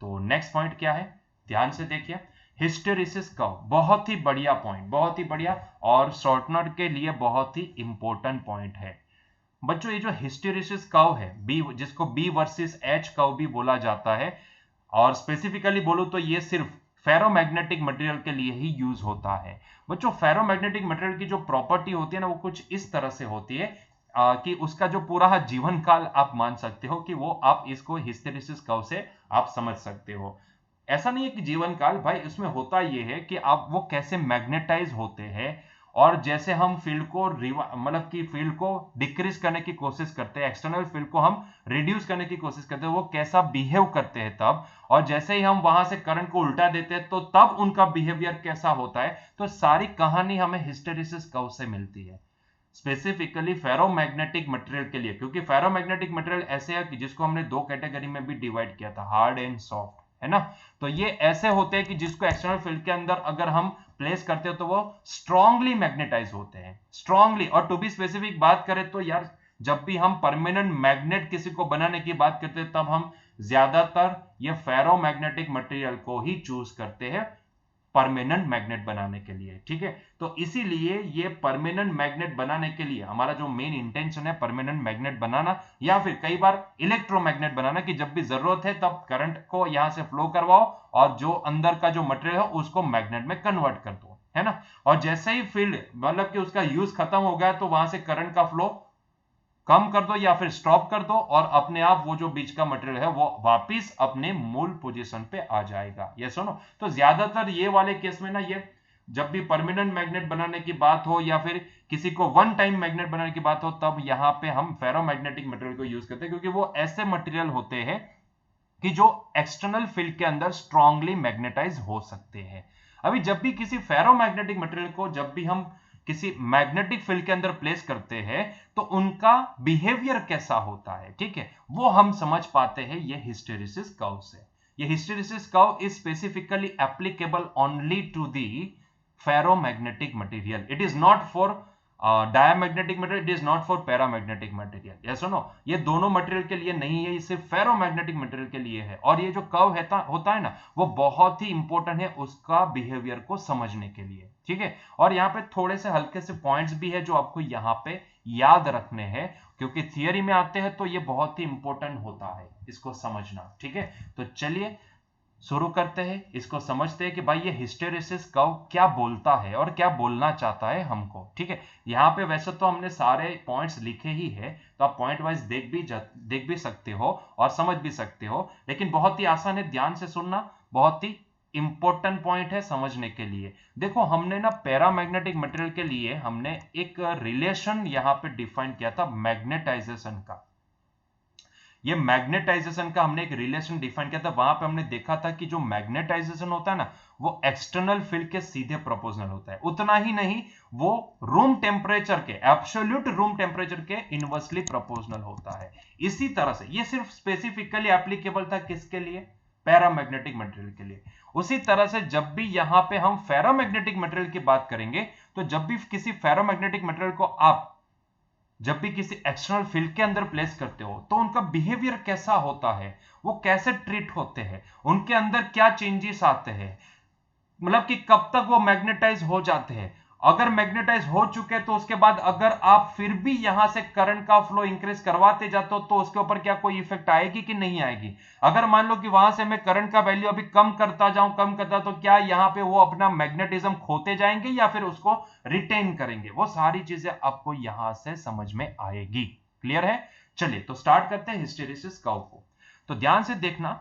तो नेक्स्ट पॉइंट क्या है, ध्यान से देखिए। हिस्टेरिसिस कर्व, बहुत ही बढ़िया पॉइंट, बहुत ही बढ़िया, और शॉर्टनर के लिए बहुत ही इंपॉर्टेंट पॉइंट है। बच्चों ये जो हिस्टेरिसिस कर्व है, बी, जिसको बी वर्सेस एच कर्व भी बोला जाता है, और स्पेसिफिकली बोलूं तो ये सिर्फ फेरोमैग्नेटिक मटेरियल के लिए ही यूज होता है। बच्चों फेरोमैग्नेटिक मटेरियल की जो प्रॉपर्टी होती है ना, वो कुछ इस तरह से होती है कि उसका जो पूरा जीवन काल आप मान सकते हो कि वो आप इसको हिस्टेरिसिस कर्व से आप समझ सकते हो। ऐसा नहीं है कि जीवन काल, भाई इसमें होता यह है कि आप वो कैसे मैग्नेटाइज होते हैं, और जैसे हम फील्ड को मतलब कि फील्ड को डिक्रीज करने की कोशिश करते हैं, एक्सटर्नल फील्ड को हम रिड्यूस करने की कोशिश करते हैं, वो कैसा बिहेव करते हैं तब, और जैसे ही हम वहां से करंट को उल्टा देते हैं तो तब उनका बिहेवियर कैसा होता है। तो सारी कहानी हमें हिस्टेरिसिस कर्व से मिलती है, स्पेसिफिकली फेरोमैग्नेटिक मटेरियल के लिए। क्योंकि फेरोमैग्नेटिक मटेरियल ऐसे है कि जिसको हमने दो कैटेगरी में भी डिवाइड किया था, हार्ड एंड सॉफ्ट, है ना। तो ये ऐसे होते हैं कि जिसको एक्सटर्नल फील्ड के अंदर अगर हम प्लेस करते हो तो वो स्ट्रांगली मैग्नेटाइज होते हैं, स्ट्रांगली। और टू बी स्पेसिफिक बात करें तो यार, जब भी हम परमानेंट मैग्नेट किसी को बनाने की बात करते हैं तब हम ज्यादातर ये फेरोमैग्नेटिक मटेरियल को ही चूज करते हैं परमानेंट मैग्नेट बनाने के लिए, ठीक है। तो इसीलिए ये परमानेंट मैग्नेट बनाने के लिए हमारा जो मेन इंटेंशन है परमानेंट मैग्नेट बनाना, या फिर कई बार इलेक्ट्रोमैग्नेट बनाना, कि जब भी जरूरत है तब करंट को यहां से फ्लो करवाओ और जो अंदर का जो मटेरियल है उसको मैग्नेट में कन्वर्ट कर दो, है ना। और जैसे ही फील्ड मतलब कि उसका यूज खत्म हो गया तो वहां से करंट का फ्लो कम कर दो या फिर स्टॉप कर दो और अपने आप वो जो बीच का मटेरियल है वो वापिस अपने मूल पोजीशन पे आ जाएगा। ये सुनो, तो ज्यादातर ये वाले केस में ना, ये जब भी परमानेंट मैग्नेट बनाने की बात हो या फिर किसी को वन टाइम मैग्नेट बनाने की बात हो, तब यहाँ पे हम फेरोमैग्नेटिक मटेरियल को यूज करते हैं, क्योंकि वो ऐसे मटेरियल होते हैं कि जो एक्सटर्नल फील्ड के अंदर स्ट्रांगली मैग्नेटाइज हो सकते हैं। अभी जब भी किसी फेरोमैग्नेटिक मटेरियल को जब भी हम किसी मैग्नेटिक फील्ड के अंदर प्लेस करते हैं तो उनका बिहेवियर कैसा होता है, ठीक है, वो हम समझ पाते हैं ये हिस्टेरिसिस कर्व से। ये hysteresis curve is specifically applicable only to the ferromagnetic material, it is not for diamagnetic material, it is not for paramagnetic material. Yes और नो, ये दोनों मटेरियल के लिए नहीं है, ये सिर्फ फेरोमैग्नेटिक मटेरियल के लिए है। और ये जो कर्व होता है ना, वो बहुत ही इंपॉर्टेंट है उसका बिहेवियर को समझने के लिए, ठीक है। और यहाँ पे थोड़े से हल्के से पॉइंट्स भी है जो आपको यहाँ पे याद रखने हैं, क्योंकि थियरी में आते हैं तो ये बहुत ही इंपॉर्टेंट होता है इसको समझना, ठीक है। तो चलिए शुरू करते हैं, इसको समझते हैं कि भाई ये हिस्टेरिसिस कर्व क्या बोलता है और क्या बोलना चाहता है हमको, ठीक है। यहाँ पे वैसे तो हमने सारे पॉइंट्स लिखे ही है, तो आप पॉइंट वाइज देख भी सकते हो और समझ भी सकते हो, लेकिन बहुत ही आसान है, ध्यान से सुनना, बहुत ही इंपॉर्टेंट पॉइंट है समझने के लिए। देखो हमने ना पैरामैग्नेटिक मटेरियल के लिए हमने एक रिलेशन यहाँ पे डिफाइन किया था मैग्नेटाइजेशन का। ये मैग्नेटाइजेशन का हमने एक रिलेशन डिफाइन किया था, वहां पे हमने देखा था कि जो मैग्नेटाइजेशन होता है ना, वो एक्सटर्नल फील्ड के सीधे प्रोपोर्शनल होता है। उतना ही नहीं, वो रूम टेम्परेचर के, एब्सोल्यूट रूम टेम्परेचर के इनवर्सली प्रोपोर्शनल होता है। इसी तरह से ये सिर्फ स्पेसिफिकली एप्लीकेबल था किसके लिए, पैरामैग्नेटिक मटेरियल के लिए। उसी तरह से जब भी यहां पे हम फेरोमैग्नेटिक मटेरियल की बात करेंगे, तो जब भी किसी फेरोमैग्नेटिक मटेरियल को आप जब भी किसी एक्सटर्नल फील्ड के अंदर प्लेस करते हो तो उनका बिहेवियर कैसा होता है, वो कैसे ट्रीट होते हैं, उनके अंदर क्या चेंजेस आते हैं, मतलब कि कब तक वो मैग्नेटाइज हो जाते हैं। अगर मैग्नेटाइज हो चुके तो उसके बाद अगर आप फिर भी यहां से करंट का फ्लो इंक्रीज करवाते जाते हो तो उसके ऊपर क्या कोई इफेक्ट आएगी कि नहीं आएगी। अगर मान लो कि वहां से मैं करंट का वैल्यू अभी कम करता तो क्या यहाँ पे वो अपना मैग्नेटिज्म खोते जाएंगे या फिर उसको रिटेन करेंगे, वो सारी चीजें आपको यहां से समझ में आएगी। क्लियर है? चलिए तो स्टार्ट करते हैं हिस्टेरिसिस कर्व को। तो ध्यान से देखना,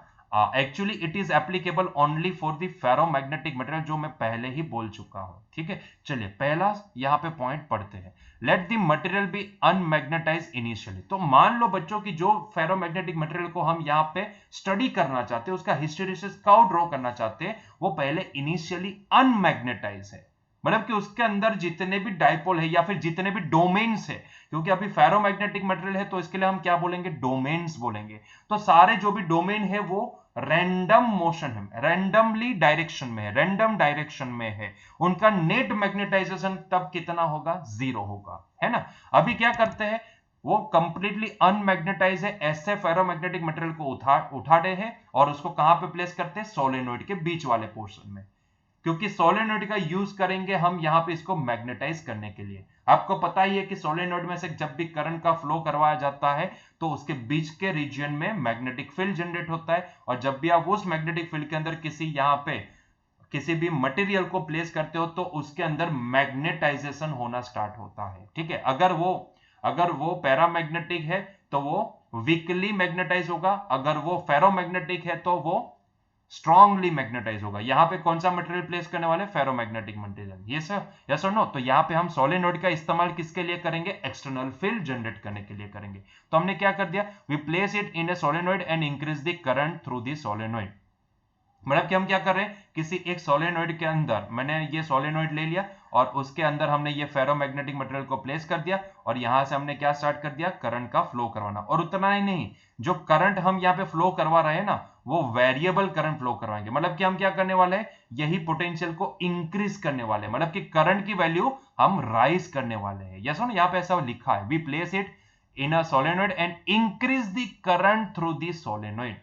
actually it is applicable only for the ferromagnetic material, जो मैं पहले ही बोल चुका हूं, ठीक है। चलिए पहला यहां पे पॉइंट पढ़ते हैं, let the material be unmagnetised initially. तो मान लो बच्चों की जो फेरोमैग्नेटिक मटेरियल को हम यहां पे स्टडी करना चाहते हैं, उसका हिस्टेरिसिस कर्व ड्रॉ करना चाहते हैं, वो पहले इनिशियली अनमैग्नेटाइज है, मतलब कि उसके अंदर जितने भी डाइपोल है या फिर जितने भी डोमेन्स है, क्योंकि अभी फेरोमैग्नेटिक मटेरियल है तो इसके लिए हम क्या बोलेंगे, डोमेन्स बोलेंगे। तो सारे जो भी डोमेन है वो रैंडम मोशन है, रैंडमली डायरेक्शन में है, रैंडम डायरेक्शन में है, उनका नेट मैग्नेटाइजेशन तब कितना होगा, 0 होगा, है ना। अभी क्या करते हैं, वो कंप्लीटली अनमैग्नेटाइज है, ऐसे फेरोमैग्नेटिक मटेरियल को उठाते हैं और उसको कहां पे प्लेस करते हैं, सोलेनोइड के बीच वाले पोर्शन में, क्योंकि सोलेनोइड का यूज करेंगे हम यहां पे इसको मैग्नेटाइज करने के लिए। आपको पता ही है कि सोलेनोइड में से जब भी करंट का फ्लो करवाया जाता है तो उसके बीच के रीजन में मैग्नेटिक फील्ड जनरेट होता है, और जब भी आप उस मैग्नेटिक फील्ड के अंदर यहां पे किसी भी मटेरियल को प्लेस करते हो तो उसके अंदर मैग्नेटाइजेशन होना स्टार्ट होता है, ठीक है। अगर वो पैरामैग्नेटिक है तो वो वीकली मैग्नेटाइज होगा, अगर वो फेरोमैग्नेटिक है तो वो स्ट्रांगली मैग्नेटाइज होगा। यहां पे कौन सा मटेरियल प्लेस करने वाले, फेरोमैग्नेटिक मटेरियल, ये सर, यस और नो। तो यहां पे हम सोलेनोइड का इस्तेमाल किसके लिए करेंगे, एक्सटर्नल फील्ड जनरेट करने के लिए करेंगे। तो हमने क्या कर दिया, we place it in a solenoid and increase the current through the solenoid. मतलब कि हम क्या कर रहे हैं, किसी एक सोलेनोइड के अंदर मैंने ये सोलेनोइड ले लिया और उसके अंदर हमने ये फेरोमैग्नेटिक मटेरियल को प्लेस कर दिया और यहां से हमने क्या स्टार्ट कर दिया, करंट का फ्लो करवाना। और उतना ही नहीं, जो करंट हम यहाँ पे फ्लो करवा रहे हैं ना, वो वेरिएबल करंट फ्लो करवाएंगे। मतलब कि हम क्या करने वाले हैं, यही पोटेंशियल को इंक्रीज करने वाले हैं, मतलब कि करंट की वैल्यू हम राइज करने वाले हैं। यस, यहाँ पे ऐसा लिखा है, we place it in a solenoid and increase the current through the solenoid.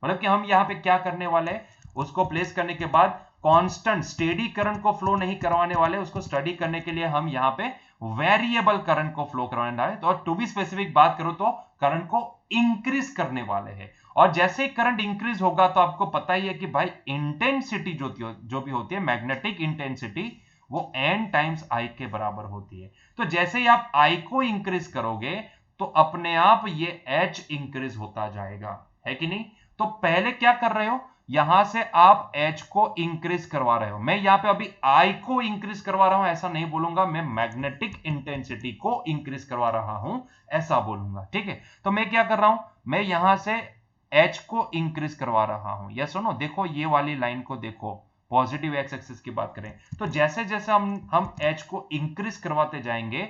मतलब कि हम यहाँ पे क्या करने वाले हैं, उसको प्लेस करने के बाद कांस्टेंट स्टेडी करंट को फ्लो नहीं करवाने वाले, उसको स्टडी करने के लिए हम यहां पे वेरिएबल करंट को फ्लो करवाने वाले। तो टू बी स्पेसिफिक बात करो तो करंट को इंक्रीज करने वाले हैं। और जैसे ही करंट इंक्रीज होगा तो आपको पता ही है कि भाई इंटेंसिटी जो भी होती है, मैग्नेटिक इंटेंसिटी, वो n टाइम्स I के बराबर होती है। तो जैसे ही आप I को इंक्रीज करोगे तो अपने आप ये H इंक्रीज होता जाएगा, है कि नहीं? तो पहले क्या कर रहे हो, यहां से आप H को इंक्रीज करवा रहे हो। मैं यहां पे अभी I को इंक्रीज करवा रहा हूं ऐसा नहीं बोलूंगा, मैं मैग्नेटिक इंटेंसिटी को इंक्रीज करवा रहा हूं ऐसा बोलूंगा, ठीक है? तो मैं क्या कर रहा हूं, मैं यहां से H को इंक्रीज करवा रहा हूं। या सुनो, देखो ये वाली लाइन को देखो, पॉजिटिव एक्स एक्सिस की बात करें तो जैसे जैसे हम H को इंक्रीज करवाते जाएंगे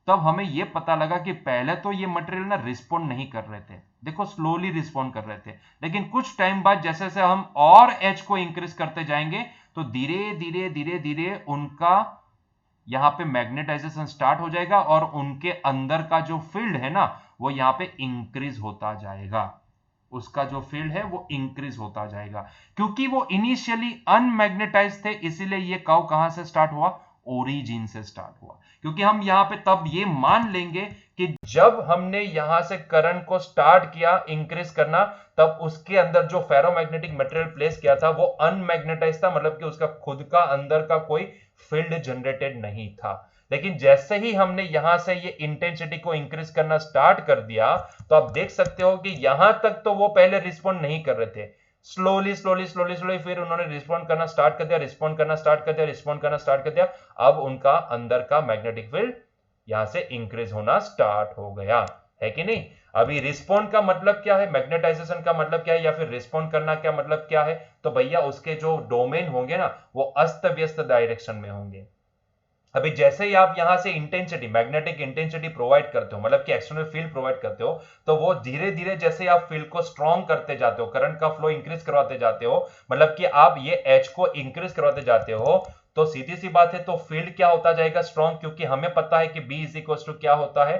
तब हमें यह पता लगा कि पहले तो ये मटेरियल ना रिस्पॉन्ड नहीं कर रहे थे, देखो स्लोली रिस्पॉन्ड कर रहे थे, लेकिन कुछ टाइम बाद जैसे जैसे हम और H को इंक्रीज करते जाएंगे तो धीरे धीरे धीरे धीरे उनका यहां पे मैग्नेटाइजेशन स्टार्ट हो जाएगा और उनके अंदर का जो फील्ड है ना वो यहां पे इंक्रीज होता जाएगा, उसका जो फील्ड है वो इंक्रीज होता जाएगा। क्योंकि वो इनिशियली अनमैग्नेटाइज थे, इसीलिए ये कर्व कहां से स्टार्ट हुआ, ओरिजिन से स्टार्ट हुआ। क्योंकि हम यहां पे तब ये मान लेंगे कि जब हमने यहां से करंट को स्टार्ट किया इंक्रीज करना, तब उसके अंदर जो फेरोमैग्नेटिक मटेरियल प्लेस किया था वो अनमैग्नेटाइज था, मतलब कि उसका खुद का अंदर का कोई फील्ड जनरेटेड नहीं था। लेकिन जैसे ही हमने यहां से ये इंटेंसिटी को इंक्रीज करना स्टार्ट कर दिया तो आप देख सकते हो कि यहां तक तो वो पहले रिस्पॉन्ड नहीं कर रहे थे, स्लोली स्लोली स्लोली स्लोली फिर उन्होंने रिस्पॉन्ड करना स्टार्ट कर दिया, रिस्पॉन्ड करना स्टार्ट कर दिया, रिस्पॉन्ड करना स्टार्ट कर दिया। अब उनका अंदर का मैग्नेटिक फील्ड यहां से इंक्रीज होना स्टार्ट हो गया, है कि नहीं? अभी रिस्पॉन्ड का मतलब क्या है, मैग्नेटाइजेशन का मतलब क्या है, या फिर रिस्पॉन्ड करना क्या मतलब क्या है? तो भैया उसके जो डोमेन होंगे ना वो अस्त व्यस्त डायरेक्शन में होंगे। अभी जैसे ही आप यहां से इंटेंसिटी, मैग्नेटिक इंटेंसिटी प्रोवाइड करते हो, मतलब कि एक्सटर्नल फील्ड प्रोवाइड करते हो, तो वो धीरे धीरे जैसे आप फील्ड को स्ट्रॉन्ग करते जाते हो, करंट का फ्लो इंक्रीज करवाते जाते हो, मतलब कि आप ये H को इंक्रीज करवाते जाते हो, तो सीधी सी बात है तो फील्ड क्या होता जाएगा, स्ट्रॉन्ग। क्योंकि हमें पता है कि B इज इक्वल टू क्या होता है,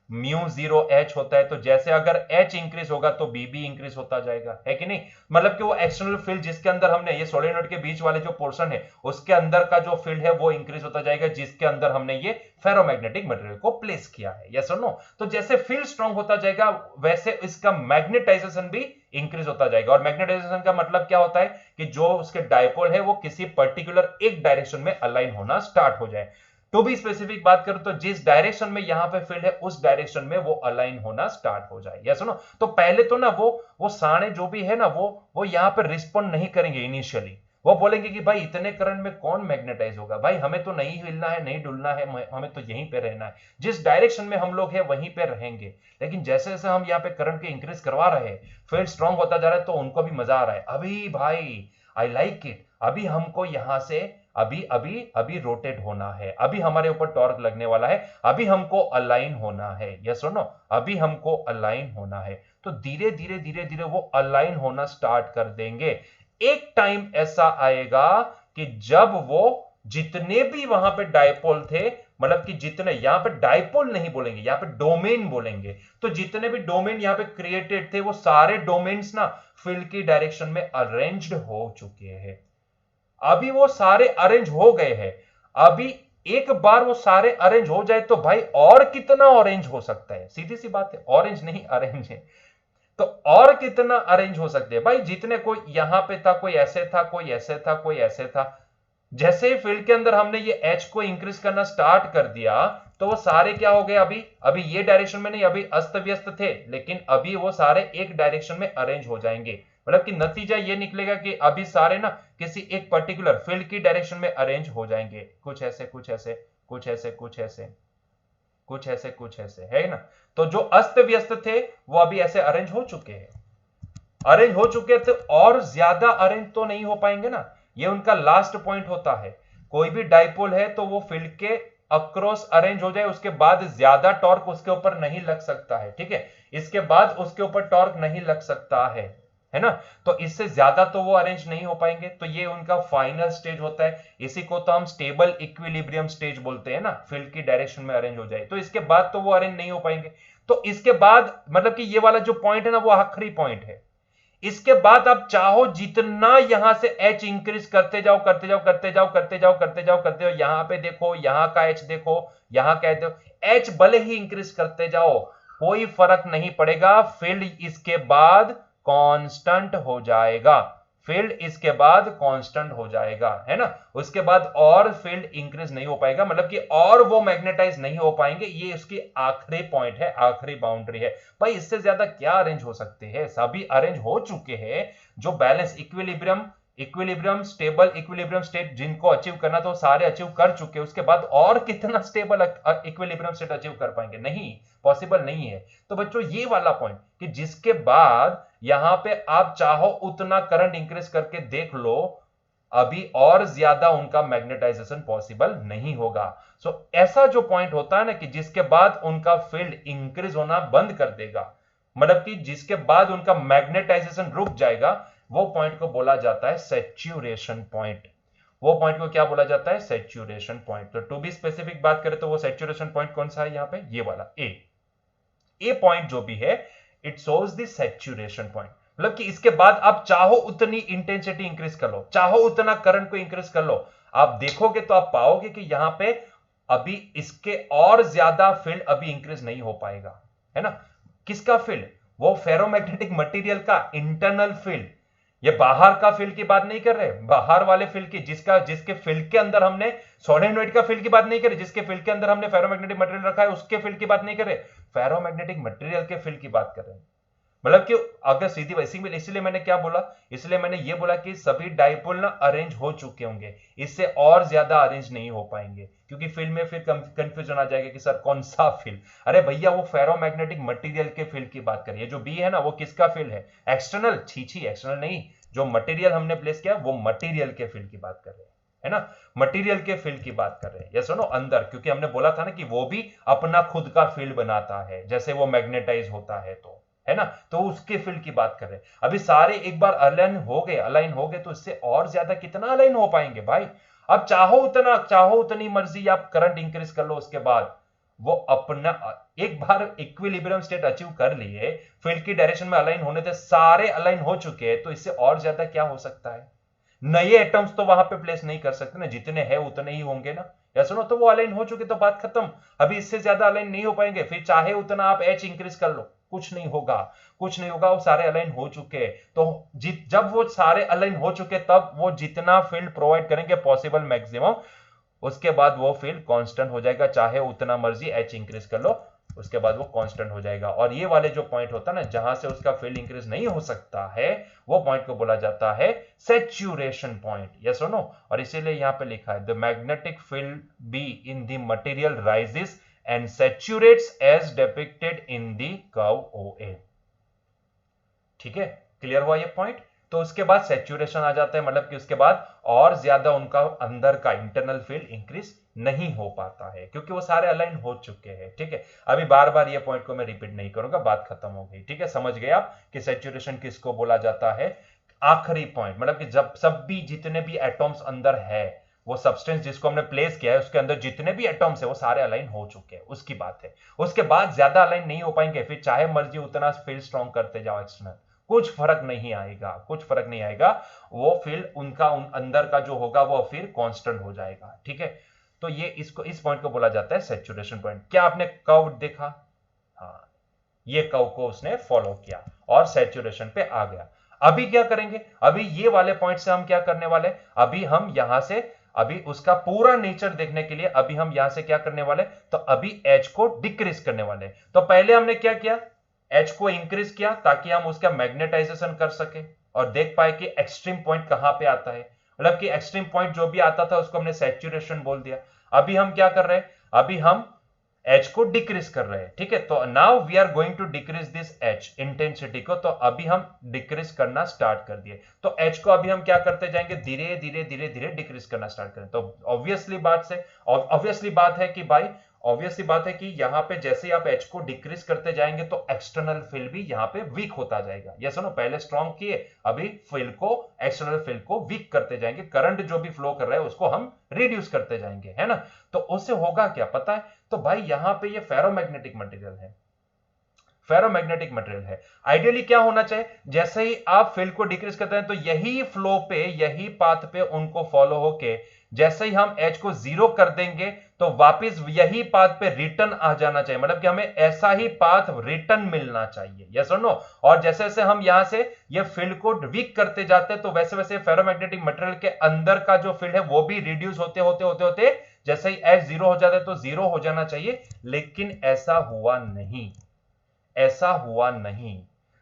म्यू 0 H होता है। तो जैसे अगर H इंक्रीज होगा तो B भी इंक्रीज होता जाएगा, है कि नहीं? मतलब कि वो एक्सटर्नल फील्ड जिसके अंदर हमने ये सोलेनोइड के बीच वाले जो पोर्शन है उसके अंदर का जो फील्ड है वो इंक्रीज होता जाएगा जिसके अंदर हमने ये फेरोमैग्नेटिक मटेरियल को प्लेस किया है, यस और नो? तो जैसे फील्ड स्ट्रांग होता जाएगा वैसे इसका मैग्नेटाइजेशन भी इंक्रीज होता जाएगा। और मैग्नेटाइजेशन का मतलब क्या होता है कि जो उसके डायपोल है वो किसी पर्टिकुलर एक डायरेक्शन में अलाइन होना स्टार्ट हो जाए। टू बी स्पेसिफिक बात करूं तो जिस डायरेक्शन में यहां पे फील्ड है उस डायरेक्शन में वो अलाइन होना स्टार्ट हो जाए, यस नो? तो पहले तो ना वो सारे जो भी है ना वो यहां पे रिस्पॉन्ड नहीं करेंगे इनिशियली, वो बोलेंगे कि भाई इतने करंट में कौन मैग्नेटाइज होगा, भाई हमें तो नहीं हिलना है, नहीं डुलना है, हमें तो यहीं पे रहना है, जिस डायरेक्शन में हम लोग हैं वहीं पे रहेंगे। लेकिन जैसे जैसे हम यहाँ पे करंट के इंक्रीज करवा रहे हैं, फील्ड स्ट्रांग होता जा रहा है, तो उनको भी मजा आ रहा है, अभी भाई आई लाइक इट, अभी हमको यहां से अभी अभी अभी रोटेट होना है, अभी हमारे ऊपर टॉर्क लगने वाला है, अभी हमको अलाइन होना है, यस और नो? अभी हमको अलाइन होना है। तो धीरे धीरे धीरे धीरे वो अलाइन होना स्टार्ट कर देंगे। एक टाइम ऐसा आएगा कि जब वो जितने भी वहां पे डायपोल थे, मतलब कि जितने यहां पे डायपोल नहीं बोलेंगे, यहां पे डोमेन बोलेंगे, तो जितने भी डोमेन यहां पे क्रिएटेड थे वो सारे डोमेन्स ना फील्ड की डायरेक्शन में अरेंज्ड हो चुके हैं। अभी वो सारे अरेंज हो गए हैं। अभी एक बार वो सारे अरेंज हो जाए तो भाई और कितना ऑरेंज हो सकता है, सीधी सी बात है, ऑरेंज नहीं अरेंज है, तो और कितना अरेंज हो सकते हैं भाई? जितने कोई यहां पे था, कोई ऐसे था, कोई ऐसे था, कोई ऐसे था, जैसे ही फील्ड के अंदर हमने ये H को इंक्रीज करना स्टार्ट कर दिया तो वो सारे क्या हो गए, अभी अभी ये डायरेक्शन में नहीं, अभी अस्त व्यस्त थे, लेकिन अभी वो सारे एक डायरेक्शन में अरेंज हो जाएंगे। मतलब कि नतीजा ये निकलेगा कि अभी सारे ना किसी एक पर्टिकुलर फील्ड की डायरेक्शन में अरेंज हो जाएंगे, कुछ ऐसे कुछ ऐसे कुछ ऐसे कुछ ऐसे कुछ ऐसे कुछ ऐसे, है ना? तो जो अस्त व्यस्त थे वो अभी ऐसे अरेंज हो चुके हैं, अरेंज हो चुके थे, और ज्यादा अरेंज तो नहीं हो पाएंगे ना, ये उनका लास्ट पॉइंट होता है। कोई भी डाइपोल है तो वो फील्ड के अक्रॉस अरेंज हो जाए, उसके बाद ज्यादा टॉर्क उसके ऊपर नहीं लग सकता है, ठीक है? इसके बाद उसके ऊपर टॉर्क नहीं लग सकता है ना? तो इससे ज्यादा तो वो अरेंज नहीं हो पाएंगे, तो ये उनका फाइनल स्टेज होता है। इसी को तो हम स्टेबल इक्विलिब्रियम स्टेज बोलते हैं ना, फील्ड की डायरेक्शन में अरेंज हो जाए, तो इसके बाद तो वो अरेंज नहीं हो पाएंगे। तो इसके बाद मतलब कि ये वाला जो पॉइंट है ना वो आखिरी पॉइंट है, इसके बाद आप चाहो जितना यहां से H इंक्रीज करते जाओ करते जाओ करते जाओ करते जाओ करते जाओ करते जाओ, यहां पे देखो, यहां का H देखो, यहां कह दो, H भले ही इंक्रीज करते जाओ कोई फर्क नहीं पड़ेगा, फील्ड इसके बाद कांस्टेंट हो जाएगा, फील्ड इसके बाद कांस्टेंट हो जाएगा, है ना। उसके बाद और फील्ड इंक्रीज नहीं हो पाएगा, मतलब कि और वो मैग्नेटाइज नहीं हो पाएंगे, ये उसकी आखिरी पॉइंट है, आखिरी बाउंड्री है। भाई इससे ज्यादा क्या अरेंज हो सकते हैं, सभी अरेंज हो चुके हैं। जो balance equilibrium stable equilibrium state जिनको अचीव करना तो सारे अचीव कर चुके हैं, उसके बाद और कितना स्टेबल इक्विलिब्रियम स्टेट अचीव कर पाएंगे, नहीं, पॉसिबल नहीं है। तो बच्चों ये वाला पॉइंट कि जिसके बाद यहां पे आप चाहो उतना करंट इंक्रीज करके देख लो, अभी और ज्यादा उनका मैग्नेटाइजेशन पॉसिबल नहीं होगा। ऐसा जो पॉइंट होता है ना कि जिसके बाद उनका फील्ड इंक्रीज होना बंद कर देगा, मतलब कि जिसके बाद उनका मैग्नेटाइजेशन रुक जाएगा, वो पॉइंट को बोला जाता है सैचुरेशन पॉइंट। वो पॉइंट को क्या बोला जाता है, सैचुरेशन पॉइंट। तो टू बी स्पेसिफिक बात करें तो वो सैचुरेशन पॉइंट कौन सा है यहां पे, ये वाला ए पॉइंट जो भी है, it shows the saturation point. मतलब कि इसके बाद आप चाहो उतनी इंटेंसिटी इंक्रीज कर लो, चाहो उतना करंट को इंक्रीज कर लो, आप देखोगे तो आप पाओगे कि यहां पे अभी इसके और ज्यादा फील्ड अभी इंक्रीज नहीं हो पाएगा, है ना। किसका फील्ड, वो फेरोमैग्नेटिक मटेरियल का इंटरनल फील्ड। ये बाहर का फील्ड की बात नहीं कर रहे, बाहर वाले फील्ड की, जिसके फील्ड के अंदर हमने सोलेनोइड का फील्ड की बात नहीं कर रहे, जिसके फील्ड के अंदर हमने फेरोमैग्नेटिक मटेरियल रखा है उसके फील्ड की बात नहीं कर रहे, फेरोमैग्नेटिक मटेरियल के फील्ड की बात कर रहे हैं। मतलब कि अगर सीधी वैसी में, इसलिए मैंने क्या बोला, इसलिए मैंने ये बोला कि सभी डाइपोल ना अरेंज हो चुके होंगे, इससे और ज्यादा अरेंज नहीं हो पाएंगे, क्योंकि फील्ड में फिर कंफ्यूजन आ जाएगा कि सर कौन सा फील्ड, अरे भैया वो फेरोमैग्नेटिक मटेरियल के फील्ड की बात करिए, जो बी है ना वो किसका फील्ड है, एक्सटर्नल, छी एक्सटर्नल नहीं, जो मटेरियल हमने प्लेस किया वो मटेरियल के फील्ड की बात कर रहे हैं, है ना, मटेरियल के फील्ड की बात कर रहे हैं, यस नो अंदर, क्योंकि हमने बोला था ना कि वो भी अपना खुद का फील्ड बनाता है, जैसे वो मैग्नेटाइज होता है तो, है ना, तो उसके फील्ड की बात कर रहे हैं। अभी सारे एक बार अलाइन हो गए तो इससे और ज्यादा कितना अलाइन हो पाएंगे भाई। अब चाहो उतनी मर्जी आप करंट इंक्रीज कर लो, उसके बाद वो अपना एक बार इक्विलिब्रियम स्टेट अचीव कर लिए, फील्ड की डायरेक्शन में अलाइन होने थे, सारे अलाइन हो चुके हैं, तो इससे और ज्यादा क्या हो सकता है, नए एटम्स तो वहां पे प्लेस नहीं कर सकते ना, जितने हैं उतने ही होंगे ना, या सुनो, तो वो अलाइन हो चुके तो बात खत्म, अभी इससे ज्यादा अलाइन नहीं हो पाएंगे, फिर चाहे उतना आप एच इंक्रीज कर लो, कुछ नहीं होगा, कुछ नहीं होगा, वो सारे अलाइन हो चुके, तो जब वो सारे अलाइन हो चुके तब वो जितना फील्ड प्रोवाइड करेंगे पॉसिबल मैक्सिमम, उसके बाद वो फील्ड कांस्टेंट हो जाएगा, चाहे उतना मर्जी एच इंक्रीज कर लो, उसके बाद वो कांस्टेंट हो जाएगा। और ये वाले जो पॉइंट होता है ना जहां से उसका फील्ड इंक्रीज नहीं हो सकता है, वो पॉइंट को बोला जाता है सैचुरेशन पॉइंट, यस और नो। और इसीलिए यहां पे लिखा है the magnetic field B in the material rises and saturates as depicted in the curve OA। ठीक है, क्लियर हुआ ये पॉइंट। तो उसके बाद सैचुरेशन आ जाता है, मतलब कि उसके बाद और ज्यादा उनका अंदर का इंटरनल फील्ड इंक्रीज नहीं हो पाता है, क्योंकि वो सारे अलाइन हो चुके हैं। ठीक है, अभी बार बार ये पॉइंट को मैं रिपीट नहीं करूंगा, बात खत्म हो गई। ठीक है, समझ गए आप कि सैचुरेशन किसको बोला जाता है, आखिरी पॉइंट, मतलब कि जब सब भी जितने भी एटॉम्स अंदर है, वो सब्सटेंस जिसको हमने प्लेस किया है उसके अंदर जितने भी एटॉम्स है वो सारे अलाइन हो चुके हैं, उसकी बात है। उसके बाद ज्यादा अलाइन नहीं हो पाएंगे, फिर चाहे मर्जी उतना फील्ड स्ट्रॉन्ग करते जाओ एक्सटर्नल, कुछ फर्क नहीं आएगा, कुछ फर्क नहीं आएगा, वो फील्ड उनका अंदर का जो होगा वो फिर कांस्टेंट हो जाएगा। ठीक है, तो ये इस पॉइंट को बोला जाता है सैचुरेशन पॉइंट। क्या आपने कर्व देखा, हाँ, ये कर्व को उसने फॉलो किया और सैचुरेशन पे आ गया। अभी क्या करेंगे, अभी ये वाले पॉइंट से हम क्या करने वाले, अभी हम यहां से, अभी उसका पूरा नेचर देखने के लिए अभी हम यहां से क्या करने वाले, तो अभी एच को डिक्रीज करने वाले। तो पहले हमने क्या किया, एच को इंक्रीज किया ताकि हम उसका मैग्नेटाइजेशन कर सके और देख पाए कि एक्सट्रीम पॉइंट कहां पे आता है, मतलब कि एक्सट्रीम पॉइंट जो भी आता था उसको हमने सैचुरेशन बोल दिया। अभी हम क्या कर रहे हैं, अभी हम एच को डिक्रीज कर रहे हैं। ठीक है, तो now we are going to decrease this H intensity को, तो अभी हम डिक्रीज करना स्टार्ट कर दिए। तो एच को अभी हम क्या करते जाएंगे, धीरे धीरे धीरे धीरे डिक्रीज करना स्टार्ट करें। तो ऑब्वियसली बात है कि यहां पे जैसे ही आप एच को डिक्रीज करते जाएंगे तो एक्सटर्नल फील्ड भी यहां पे वीक होता जाएगा। ये सुनो, पहले स्ट्रॉन्ग किए, अभी फील्ड को, एक्सटर्नल फील्ड को वीक करते जाएंगे, करंट जो भी फ्लो कर रहा है उसको हम रिड्यूस करते जाएंगे, है ना। तो उससे होगा क्या पता है, तो भाई यहां पे ये फेरोमैग्नेटिक मटेरियल है, फेरोमैग्नेटिक मटेरियल है। आइडियली क्या होना चाहिए, जैसे ही आप फील्ड को डिक्रीज करते हैं तो यही फ्लो पे, यही पाथ पे उनको फॉलो होके जैसे ही हम एच को जीरो कर देंगे तो वापस यही पाथ पे रिटर्न आ जाना चाहिए, मतलब कि हमें ऐसा ही पाथ रिटर्न मिलना चाहिए, यस और नो। और जैसे जैसे हम यहां से ये फील्ड को वीक करते जाते हैं तो वैसे वैसे फेरोमैग्नेटिक मटेरियल के अंदर का जो फील्ड है वो भी रिड्यूस होते होते होते होते जैसे ही एच जीरो हो जाता है तो जीरो हो जाना चाहिए, लेकिन ऐसा हुआ नहीं, ऐसा हुआ नहीं।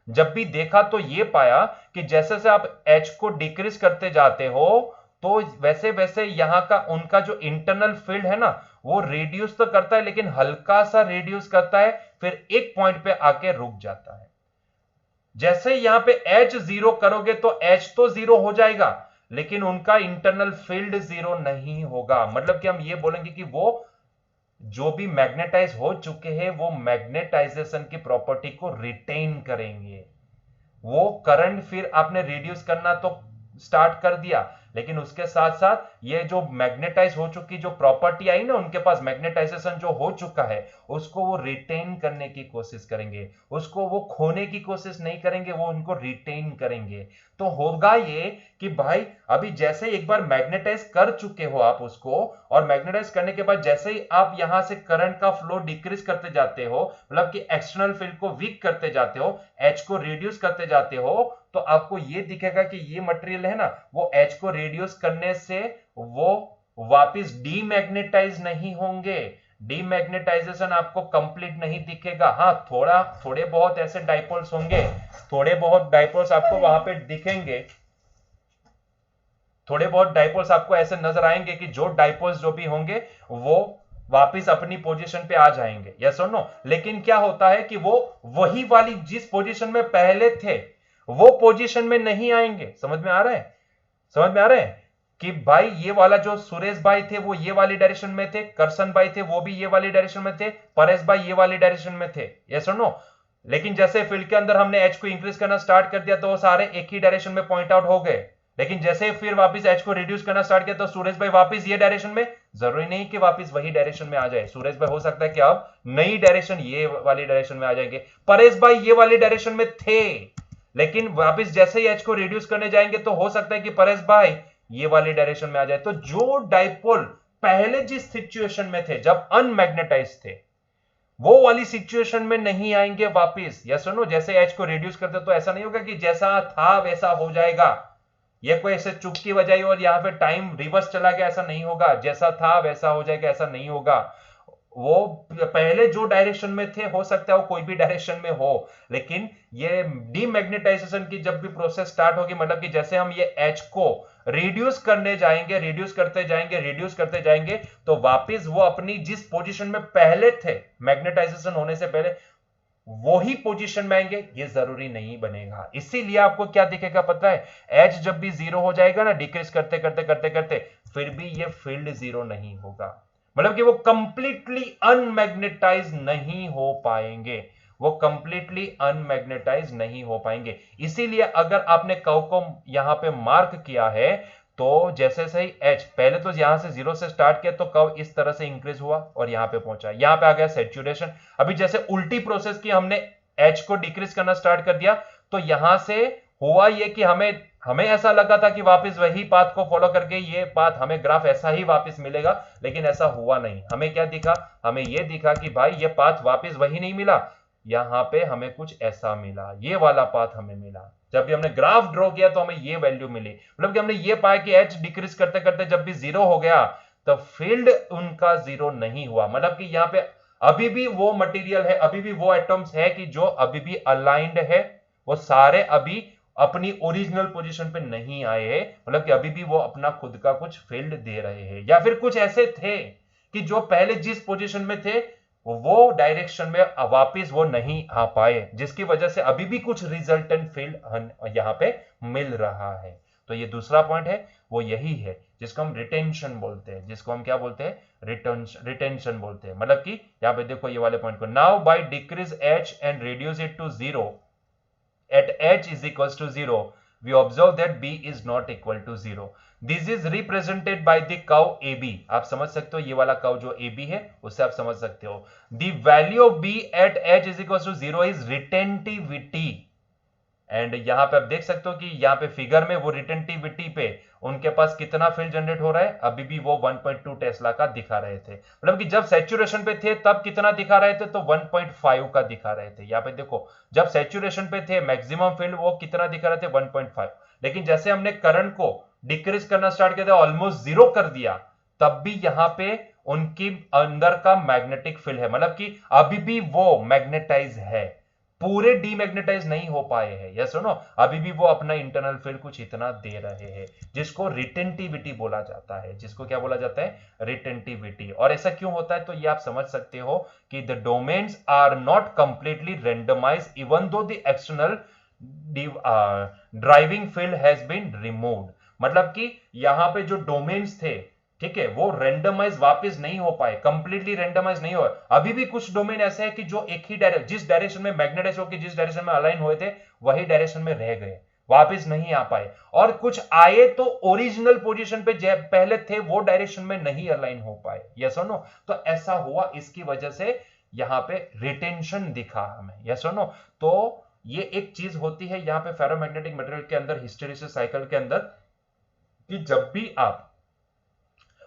जब भी देखा तो ये पाया कि जैसे जैसे आप एच को डिक्रीज करते जाते हो तो वैसे वैसे यहां का उनका जो इंटरनल फील्ड है ना वो रिड्यूस तो करता है, लेकिन हल्का सा रिड्यूस करता है, फिर एक पॉइंट पे आके रुक जाता है। जैसे यहां पे एच जीरो करोगे तो एच तो जीरो हो जाएगा, लेकिन उनका इंटरनल फील्ड जीरो नहीं होगा। मतलब कि हम ये बोलेंगे कि वो जो भी मैग्नेटाइज हो चुके हैं वो मैग्नेटाइजेशन की प्रॉपर्टी को रिटेन करेंगे। वो करंट फिर आपने रिड्यूस करना तो स्टार्ट कर दिया, लेकिन उसके साथ साथ ये जो मैग्नेटाइज हो चुकी जो प्रॉपर्टी आई ना उनके पास, मैग्नेटाइजेशन जो हो चुका है उसको वो रिटेन करने की कोशिश करेंगे, उसको वो खोने की कोशिश नहीं करेंगे, वो उनको रिटेन करेंगे। तो होगा ये कि भाई अभी जैसे एक बार मैग्नेटाइज कर चुके हो आप उसको, और मैग्नेटाइज करने के बाद जैसे ही आप यहां से करंट का फ्लो डिक्रीज करते जाते हो, मतलब कि एक्सटर्नल फील्ड को वीक करते जाते हो, एच को रिड्यूस करते जाते हो, तो आपको ये दिखेगा कि ये मटेरियल है ना वो एच को रिड्यूस करने से वो वापस डीमैग्नेटाइज नहीं होंगे, डीमैग्नेटाइजेशन आपको कंप्लीट नहीं दिखेगा। हाँ थोड़े बहुत ऐसे डाइपोल्स होंगे, थोड़े बहुत डाइपोल्स आपको वहां पे दिखेंगे, थोड़े बहुत डाइपोल्स आपको ऐसे नजर आएंगे कि जो डाइपोल्स जो भी होंगे वो वापस अपनी पोजीशन पे आ जाएंगे, यस और नो। लेकिन क्या होता है कि वो वही वाली जिस पोजीशन में पहले थे वो पोजीशन में नहीं आएंगे। समझ में आ रहा है, समझ में आ रहा है कि भाई ये वाला जो सुरेश भाई थे वो ये वाली डायरेक्शन में थे, करसन भाई थे वो भी ये वाली डायरेक्शन में थे, परेश भाई ये वाली डायरेक्शन में थे, यस और नो। लेकिन जैसे फील्ड के अंदर हमने एच को इंक्रीज करना स्टार्ट कर दिया तो वो सारे एक ही डायरेक्शन में पॉइंट आउट हो गए, लेकिन जैसे फिर वापस एच को रिड्यूस करना स्टार्ट किया तो सुरेश भाई वापस ये डायरेक्शन में, जरूरी नहीं कि वापस वही डायरेक्शन में आ जाए, सुरेश भाई हो सकता है कि अब नई डायरेक्शन ये वाली डायरेक्शन में आ जाएंगे, परेश भाई ये वाली डायरेक्शन में थे, लेकिन वापस जैसे ही एच को रिड्यूस करने जाएंगे तो हो सकता है कि परेश भाई ये वाली डायरेक्शन में आ जाए। तो जो डाइपोल पहले जिस सिचुएशन में थे जब अनमैग्नेटाइज थे वो वाली सिचुएशन में नहीं आएंगे वापस, या सुनो जैसे एच को रिड्यूस करते तो ऐसा नहीं होगा कि जैसा था वैसा हो जाएगा, ये कोई ऐसे चुटकी बजाई और यहां पे टाइम रिवर्स चला गया, ऐसा नहीं होगा, जैसा था वैसा हो जाएगा, ऐसा नहीं होगा। वो पहले जो डायरेक्शन में थे हो सकता है वो कोई भी डायरेक्शन में हो, लेकिन ये डीमैग्नेटाइजेशन की जब भी प्रोसेस स्टार्ट होगी, मतलब कि जैसे हम ये एच को रिड्यूस करने जाएंगे, रिड्यूस करते जाएंगे, रिड्यूस करते जाएंगे, तो वापस वो अपनी जिस पोजीशन में पहले थे मैग्नेटाइजेशन होने से पहले वही पोजीशन में आएंगे, ये जरूरी नहीं बनेगा। इसीलिए आपको क्या दिखेगा पता है, एच जब भी जीरो हो जाएगा ना डिक्रीज करते करते करते करते, फिर भी ये फील्ड जीरो नहीं होगा, मतलब कि वो कंप्लीटली अनमैग्नेटाइज नहीं हो पाएंगे, वो कंप्लीटली अनमैग्नेटाइज नहीं हो पाएंगे। इसीलिए अगर आपने कर्व को यहां पे मार्क किया है तो जैसे सही एच पहले तो यहां से जीरो से स्टार्ट किया तो कर्व इस तरह से इंक्रीज हुआ और यहां पे पहुंचा, यहां पे आ गया सैचुरेशन। अभी जैसे उल्टी प्रोसेस की, हमने एच को डिक्रीज करना स्टार्ट कर दिया तो यहां से हुआ ये कि हमें हमें ऐसा लगा था कि वापस वही पाथ को फॉलो करके ये पाथ हमें ग्राफ ऐसा ही वापस मिलेगा, लेकिन ऐसा हुआ नहीं। हमें क्या दिखा, हमें ये दिखा कि भाई ये पाथ वापस वही नहीं मिला, यहां पे हमें कुछ ऐसा मिला, ये वाला पाथ हमें मिला। जब भी हमने ग्राफ ड्रॉ किया तो हमें ये वैल्यू मिली, मतलब कि हमने ये पाया कि एच डिक्रीज करते करते जब भी जीरो हो गया तो फील्ड उनका जीरो नहीं हुआ, मतलब कि यहां पे अभी भी वो मटेरियल है, अभी भी वो एटम्स है कि जो अभी भी अलाइंड है, वो सारे अभी अपनी ओरिजिनल पोजीशन पे नहीं आए हैं, मतलब कि अभी भी वो अपना खुद का कुछ फील्ड दे रहे हैं, या फिर कुछ ऐसे थे कि जो पहले जिस पोजीशन में थे वो डायरेक्शन में वापस वो नहीं आ पाए, जिसकी वजह से अभी भी कुछ रिजल्टेंट फील्ड यहां पे मिल रहा है। तो ये दूसरा पॉइंट है, वो यही है जिसको हम रिटेंशन बोलते हैं, जिसको हम क्या बोलते हैं, रिटेंशन बोलते हैं। मतलब कि यहां पे देखो ये वाले पॉइंट को, now by decrease H and reduce it to zero at h is equals to 0, we observe that B is not equal to 0. This is represented by the curve AB. आप समझ सकते हो ये वाला कर्व जो AB है उससे आप समझ सकते हो. The value of B at H is equal to 0 is retentivity. And यहां पे आप देख सकते हो कि यहां पे फिगर में वो रिटेंटिविटी पे उनके पास कितना फील्ड जनरेट हो रहा है, अभी भी वो 1.2 टेस्ला का दिखा रहे थे. मतलब कि जब सैचुरेशन पे थे तब कितना दिखा रहे थे, तो 1.5 का दिखा रहे थे. यहां पे देखो जब सैचुरेशन पे थे मैक्सिमम फील्ड वो कितना दिखा रहे थे, 1.5. लेकिन जैसे हमने करंट को डिक्रीज करना स्टार्ट किया था, ऑलमोस्ट जीरो कर दिया, तब भी यहां पे उनकी अंदर का मैग्नेटिक फील्ड है, मतलब कि अभी भी वो मैग्नेटाइज है, पूरे डीमैग्नेटाइज नहीं हो पाए हैं. यस सुनो, अभी भी वो अपना इंटरनल फील्ड कुछ इतना दे रहे हैं, जिसको रिटेंटिविटी बोला जाता है. जिसको क्या बोला जाता है, रिटेंटिविटी. और ऐसा क्यों होता है, तो ये आप समझ सकते हो कि the domains are not completely randomise even though the external driving field has been removed. मतलब कि यहां पे जो डोमेन्स थे, ठीक है, वो रेंडमाइज वापस नहीं हो पाए, कंप्लीटली रेंडमाइज नहीं हुआ. अभी भी कुछ डोमेन ऐसे है कि जो एक ही जिस डायरेक्शन में मैग्नेटाइज होकर जिस डायरेक्शन में अलाइन हुए थे वही डायरेक्शन में रह गए, वापस नहीं आ पाए. और कुछ आए तो ओरिजिनल पोजीशन पे पहले थे वो डायरेक्शन में नहीं अलाइन हो पाए. यस और नो, तो ऐसा हुआ, इसकी वजह से यहां पे रिटेंशन दिखा हमें. यस और नो, तो ये एक चीज होती है यहां पे फेरोमैग्नेटिक मटेरियल के अंदर, हिस्टेरेसिस साइकिल के अंदर, कि जब भी आप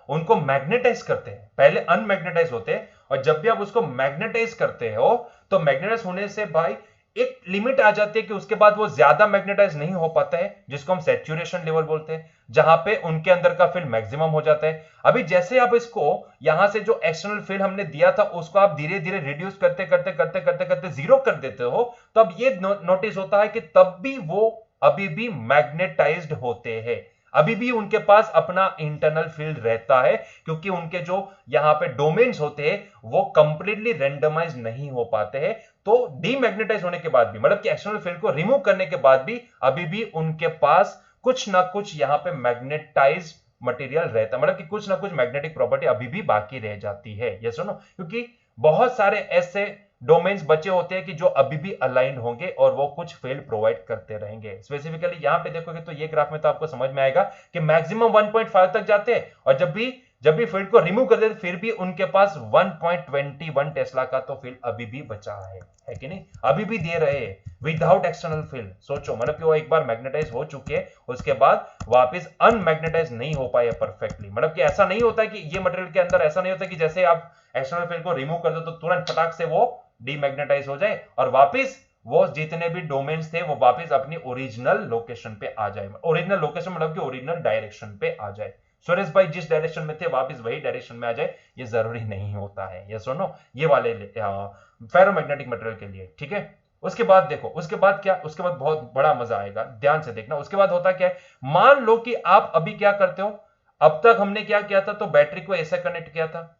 उनको मैग्नेटाइज करते हैं, पहले अनमैग्नेटाइज होते हैं, और जब भी आप उसको मैग्नेटाइज करते हो तो मैग्नेटाइज होने से भाई एक लिमिट आ जाती है कि उसके बाद वो ज्यादा मैग्नेटाइज नहीं हो पाता है, जिसको हम सैचुरेशन लेवल बोलते हैं, जहां पे उनके अंदर का फील्ड मैक्सिमम हो जाता है. अभी जैसे आप इसको यहां से जो एक्सटर्नल फील्ड हमने दिया था उसको आप धीरे धीरे रिड्यूस करते करते करते करते करते जीरो कर देते हो, तब ये नोटिस होता है कि तब भी वो अभी भी मैग्नेटाइज्ड होते हैं, अभी भी उनके पास अपना इंटरनल फील्ड रहता है, क्योंकि उनके जो यहां पे डोमेन्स होते हैं वो कंप्लीटली रेंडमाइज नहीं हो पाते हैं. तो डीमैग्नेटाइज होने के बाद भी, मतलब कि एक्सटर्नल फील्ड को रिमूव करने के बाद भी अभी भी उनके पास कुछ ना कुछ यहां पे मैग्नेटाइज मटेरियल रहता है, मतलब कि कुछ ना कुछ मैग्नेटिक प्रॉपर्टी अभी भी बाकी रह जाती है. ये सुनो, क्योंकि बहुत सारे ऐसे डोमेन्स बचे होते हैं कि जो अभी भी अलाइन होंगे और वो कुछ फील्ड प्रोवाइड करते रहेंगे. स्पेसिफिकली यहां पे देखोगे तो ये ग्राफ में तो आपको समझ में आएगा कि मैक्सिमम 1.5 तक जाते हैं, और जब भी फील्ड को रिमूव कर देते फिर भी उनके पास 1.21 टेस्ला का तो फील्ड अभी भी बचा है कि नहीं, अभी भी दे रहे हैं विदाउट एक्सटर्नल फील्ड. सोचो, मतलब कि वो एक बार मैग्नेटाइज हो चुके हैं, उसके बाद वापस अनमैग्नेटाइज नहीं हो पाए परफेक्टली. मतलब कि ऐसा नहीं होता कि ये मटेरियल के अंदर ऐसा नहीं होता कि जैसे आप एक्सटर्नल फील्ड को रिमूव कर दो तो तुरंत फटाक से वो डीमैग्नेटाइज हो जाए और वापस वो जितने भी डोमेन्स थे वो वापस अपनी ओरिजिनल लोकेशन पे आ जाए. ओरिजिनल लोकेशन मतलब कि ओरिजिनल डायरेक्शन पे आ जाए. सुरेश भाई जिस डायरेक्शन में थे वापस वही डायरेक्शन में आ जाए, ये जरूरी नहीं होता है. ये सुनो, ये वाले फेरोमैग्नेटिक मटेरियल के लिए, ठीक है. उसके बाद देखो, उसके बाद क्या, उसके बाद बहुत बड़ा मजा आएगा, ध्यान से देखना. उसके बाद होता क्या है, मान लो कि आप अभी क्या करते हो, अब तक हमने क्या किया था, तो बैटरी को ऐसे कनेक्ट किया था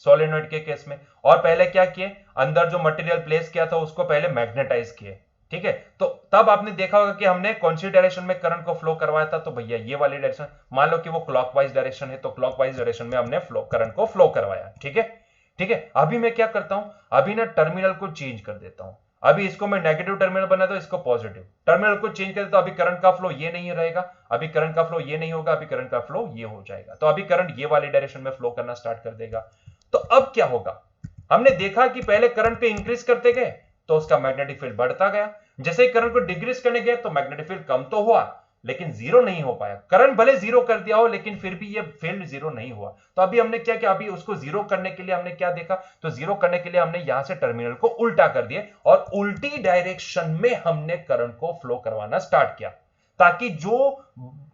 सोलेनॉइड के केस में, और पहले क्या किए, अंदर जो मटेरियल प्लेस किया था उसको पहले मैग्नेटाइज किए, ठीक है. तो तब आपने देखा होगा कि हमने कौन सी डायरेक्शन में करंट को फ्लो करवाया था, तो भैया ये वाली डायरेक्शन. मान लो कि वो क्लॉकवाइज डायरेक्शन है, तो क्लॉकवाइज डायरेक्शन में हमने करंट को फ्लो करवाया, ठीक है. ठीक है, अभी मैं क्या करता हूं, अभी ना टर्मिनल को चेंज कर देता हूं. अभी इसको मैं नेगेटिव टर्मिनल बना दो, इसको पॉजिटिव टर्मिनल को चेंज कर देता हूं. अभी करंट का फ्लो ये नहीं रहेगा, अभी करंट का फ्लो ये नहीं होगा, अभी करंट का फ्लो ये हो जाएगा. तो अभी करंट ये वाली डायरेक्शन में फ्लो करना स्टार्ट कर देगा. तो अब क्या होगा, हमने देखा कि पहले करंट को इंक्रीज करते गए तो उसका मैग्नेटिक फील्ड बढ़ता गया, जैसे ही करंट को डिक्रीज करने गए तो मैग्नेटिक फील्ड कम तो हुआ लेकिन जीरो नहीं हो पाया. करंट भले जीरो कर दिया हो लेकिन फिर भी ये फील्ड जीरो नहीं हुआ. तो अभी हमने क्या किया, अभी उसको जीरो करने के लिए हमने क्या देखा, तो जीरो करने के लिए हमने यहां से टर्मिनल को उल्टा कर दिए और उल्टी डायरेक्शन में हमने करंट को फ्लो करवाना स्टार्ट किया, ताकि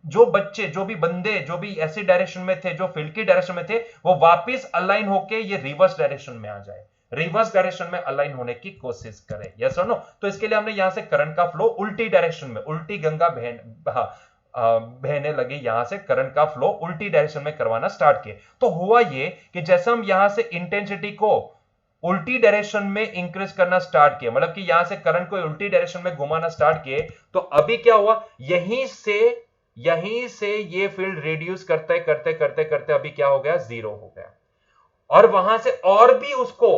जो बच्चे, जो भी बंदे, जो भी ऐसी डायरेक्शन में थे, जो फील्ड की डायरेक्शन में थे, वो वापस अलाइन होके ये रिवर्स डायरेक्शन में आ जाए, रिवर्स डायरेक्शन में अलाइन होने की कोशिश करें. यस और नो. तो इसके लिए हमने यहां से करंट का फ्लो उल्टी डायरेक्शन में, उल्टी गंगा बहने लगे, यहां से करंट का फ्लो उल्टी डायरेक्शन में करवाना स्टार्ट किए. तो हुआ ये कि जैसे हम यहां से इंटेंसिटी को उल्टी डायरेक्शन में इंक्रीज करना स्टार्ट किया, मतलब कि यहां से करंट को उल्टी डायरेक्शन में घुमाना स्टार्ट किए, तो अभी क्या हुआ, यहीं से ये फील्ड रिड्यूस करते करते करते करते अभी क्या हो गया, जीरो हो गया. और वहां से और भी उसको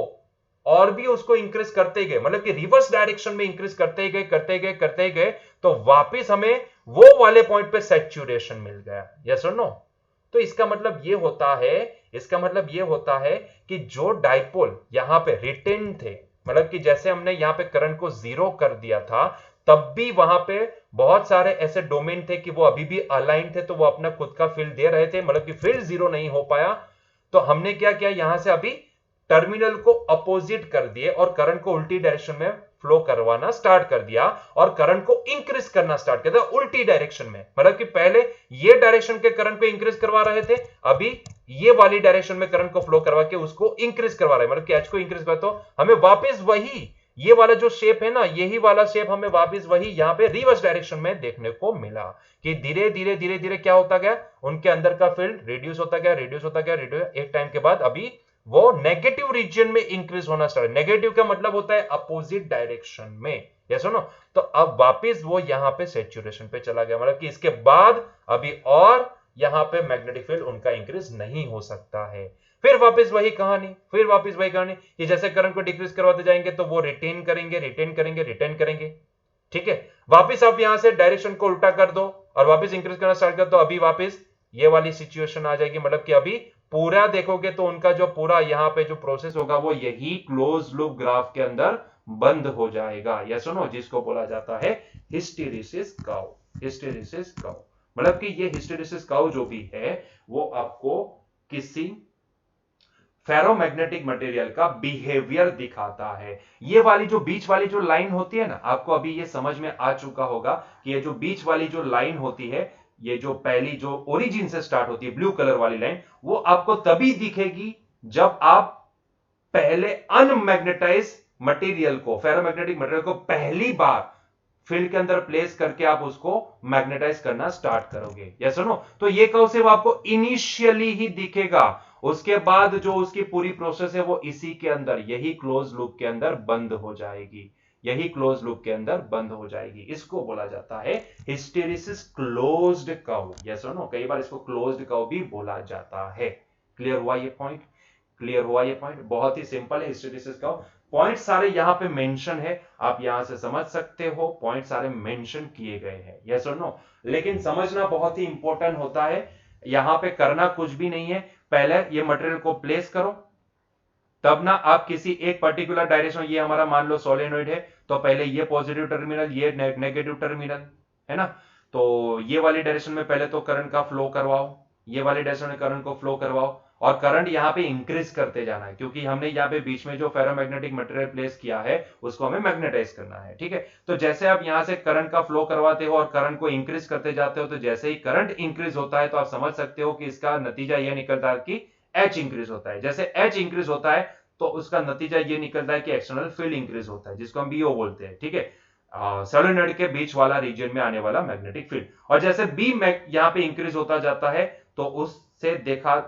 और भी उसको इंक्रीज करते गए, मतलब कि रिवर्स डायरेक्शन में इंक्रीज करते गए, तो वापस हमें वो वाले पॉइंट पे सैचुरेशन मिल गया। यस और नो? तो इसका मतलब ये होता है कि जो डाइपोल यहां पे रिटेन थे, मतलब कि जैसे हमने यहां पे करंट को जीरो कर दिया था, तब भी वहां पे बहुत सारे ऐसे डोमेन थे कि वो अभी भी अलाइन थे, तो वो अपना खुद का फील्ड दे रहे थे, मतलब कि फील्ड जीरो नहीं हो पाया। तो हमने क्या किया, यहां से अभी टर्मिनल को अपोजिट कर दिए और करंट को उल्टी डायरेक्शन में फ्लो करवाना स्टार्ट कर दिया और करंट को इंक्रीज करना स्टार्ट कर दिया उल्टी डायरेक्शन में। मतलब कि पहले ये डायरेक्शन के करंट को इंक्रीज करवा रहे थे, अभी ये वाली डायरेक्शन में करंट को फ्लो करवा के उसको इंक्रीज करवा रहे हैं, मतलब कि एच को इंक्रीज करवा, तो हमें वापस वही ये वाला जो शेप है ना, यही वाला शेप हमें वापस वही यहां पे रिवर्स डायरेक्शन में देखने को मिला कि धीरे धीरे क्या होता गया, उनके अंदर का फील्ड रिड्यूस होता गया, एक टाइम के बाद अभी वो नेगेटिव रीजन में इंक्रीज होना स्टार्ट। नेगेटिव का मतलब होता है अपोजिट डायरेक्शन में। Yes no? तो अब वापस वो यहां पे सैचुरेशन पे चला गया, मतलब कि इसके बाद अभी और यहां पे मैग्नेटिक फील्ड उनका इंक्रीज नहीं हो सकता है। फिर वापस वही कहानी कि जैसे करंट को डिक्रीज करवाते जाएंगे तो वो रिटेन करेंगे। ठीक है, वापस आप यहां से डायरेक्शन को उल्टा कर दो और वापस इंक्रीज करना स्टार्ट कर दो, अभी वापस ये वाली सिचुएशन आ जाएगी। मतलब कि अभी पूरा देखोगे तो उनका जो पूरा यहां पे जो प्रोसेस होगा वो यही क्लोज लूप ग्राफ के अंदर बंद हो जाएगा। या सुनो, जिसको बोला जाता है हिस्टेरिसिस कर्व। मतलब कि ये हिस्टेरिसिस कर्व जो भी है वो आपको किसी फेरोमैग्नेटिक मटेरियल का बिहेवियर दिखाता है। ये वाली जो बीच वाली जो लाइन होती है ना, आपको अभी ये समझ में आ चुका होगा कि ये जो बीच वाली जो लाइन होती है, ये जो पहली जो ओरिजिन से स्टार्ट होती है ब्लू कलर वाली लाइन, वो आपको तभी दिखेगी जब आप पहले अनमैग्नेटाइज मटेरियल को, फेरोमैग्नेटिक मटेरियल को पहली बार फील्ड के अंदर प्लेस करके आप उसको मैग्नेटाइज करना स्टार्ट करोगे। यस और नो? तो ये कर्व सिर्फ आपको इनिशियली ही दिखेगा, उसके बाद जो उसकी पूरी प्रोसेस है वो इसी के अंदर, यही क्लोज लूप के अंदर बंद हो जाएगी। इसको बोला जाता है हिस्टेरिसिस क्लोज्ड कर्व। यस और नो? कई बार इसको क्लोज्ड कर्व भी बोला जाता है। क्लियर हुआ ये पॉइंट? बहुत ही सिंपल है हिस्टेरिसिस कर्व। पॉइंट सारे यहां पे मेंशन है, आप यहां से समझ सकते हो, पॉइंट सारे मेंशन किए गए हैं। यस और नो? लेकिन समझना बहुत ही इंपॉर्टेंट होता है, यहां पे करना कुछ भी नहीं है, पहले ये मटेरियल को प्लेस करो, तब ना आप किसी एक पर्टिकुलर डायरेक्शन, ये हमारा मान लो सोलेनोइड है, तो पहले ये पॉजिटिव टर्मिनल, ये नेगेटिव टर्मिनल है ना, तो ये वाली डायरेक्शन में पहले तो करंट का फ्लो करवाओ, ये वाली डायरेक्शन में करंट को फ्लो करवाओ और करंट यहां पे इंक्रीज करते जाना है, क्योंकि हमने यहां पे बीच में जो फेरोमैग्नेटिक मटेरियल प्लेस किया है उसको हमें मैग्नेटाइज करना है। ठीक है, तो जैसे आप यहां से करंट का फ्लो करवाते हो और करंट को इंक्रीज करते जाते हो, तो जैसे ही करंट इंक्रीज होता है तो आप समझ सकते हो कि इसका नतीजा यह निकलता है कि एच इंक्रीज होता है। जैसे एच इंक्रीज होता है तो उसका नतीजा ये निकलता है कि एक्सटर्नल फील्ड इंक्रीज होता है, जिसको हम बीओ बोलते हैं। ठीक है, सोलेनोइड के बीच वाला रीजन में आने वाला मैग्नेटिक फील्ड, और जैसे बी यहां पे इंक्रीज होता जाता है तो उससे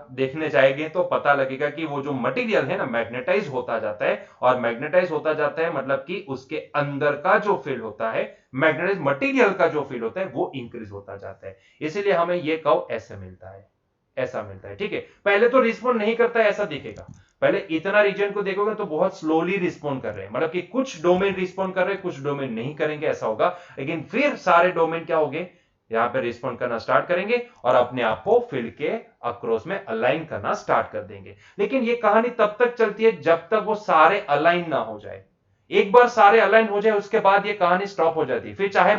देखने जाएंगे तो पता लगेगा कि वो जो मटेरियल है ना मैग्नेटाइज होता जाता है, और मैग्नेटाइज होता जाता है मतलब कि उसके अंदर का जो फील्ड होता है, मैग्नेटाइज मटेरियल का जो फील्ड होता है वो इंक्रीज होता जाता है। इसीलिए हमें ये कर्व ऐसा मिलता है। ठीक है, पहले तो रिस्पॉन्ड नहीं करता है ऐसा दिखेगा, पहले इतना रीजन को देखोगे तो बहुत स्लोली रिस्पॉन्ड कर रहे हैं, मतलब कि कुछ डोमेन रिस्पॉन्ड कर रहे हैं, कुछ डोमेन नहीं करेंगे, ऐसा होगा। लेकिन फिर सारे डोमेन क्या होंगे, यहां पे रिस्पॉन्ड करना स्टार्ट करेंगे और अपने आप को फील्ड के अक्रॉस में अलाइन करना स्टार्ट कर देंगे। लेकिन ये कहानी तब तक चलती है जब तक वो सारे अलाइन ना हो जाए। एक बार सारे अलाइन हो जाए उसके बाद ये कहानी स्टॉप हो जाती है। फिर चाहे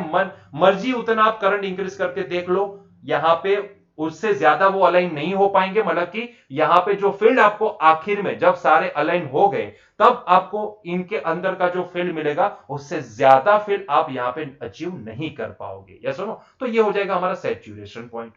मर्जी उतना आप करंट इंक्रीज करके देख लो, यहां पे उससे ज्यादा वो अलाइन नहीं हो पाएंगे। मतलब कि यहां पे जो फील्ड आपको आखिर में जब सारे अलाइन हो गए तब आपको इनके अंदर का जो फील्ड मिलेगा उससे ज्यादा फील्ड आप यहां पे अचीव नहीं कर पाओगे। या सुनो, तो ये हो जाएगा हमारा सैचुरेशन पॉइंट।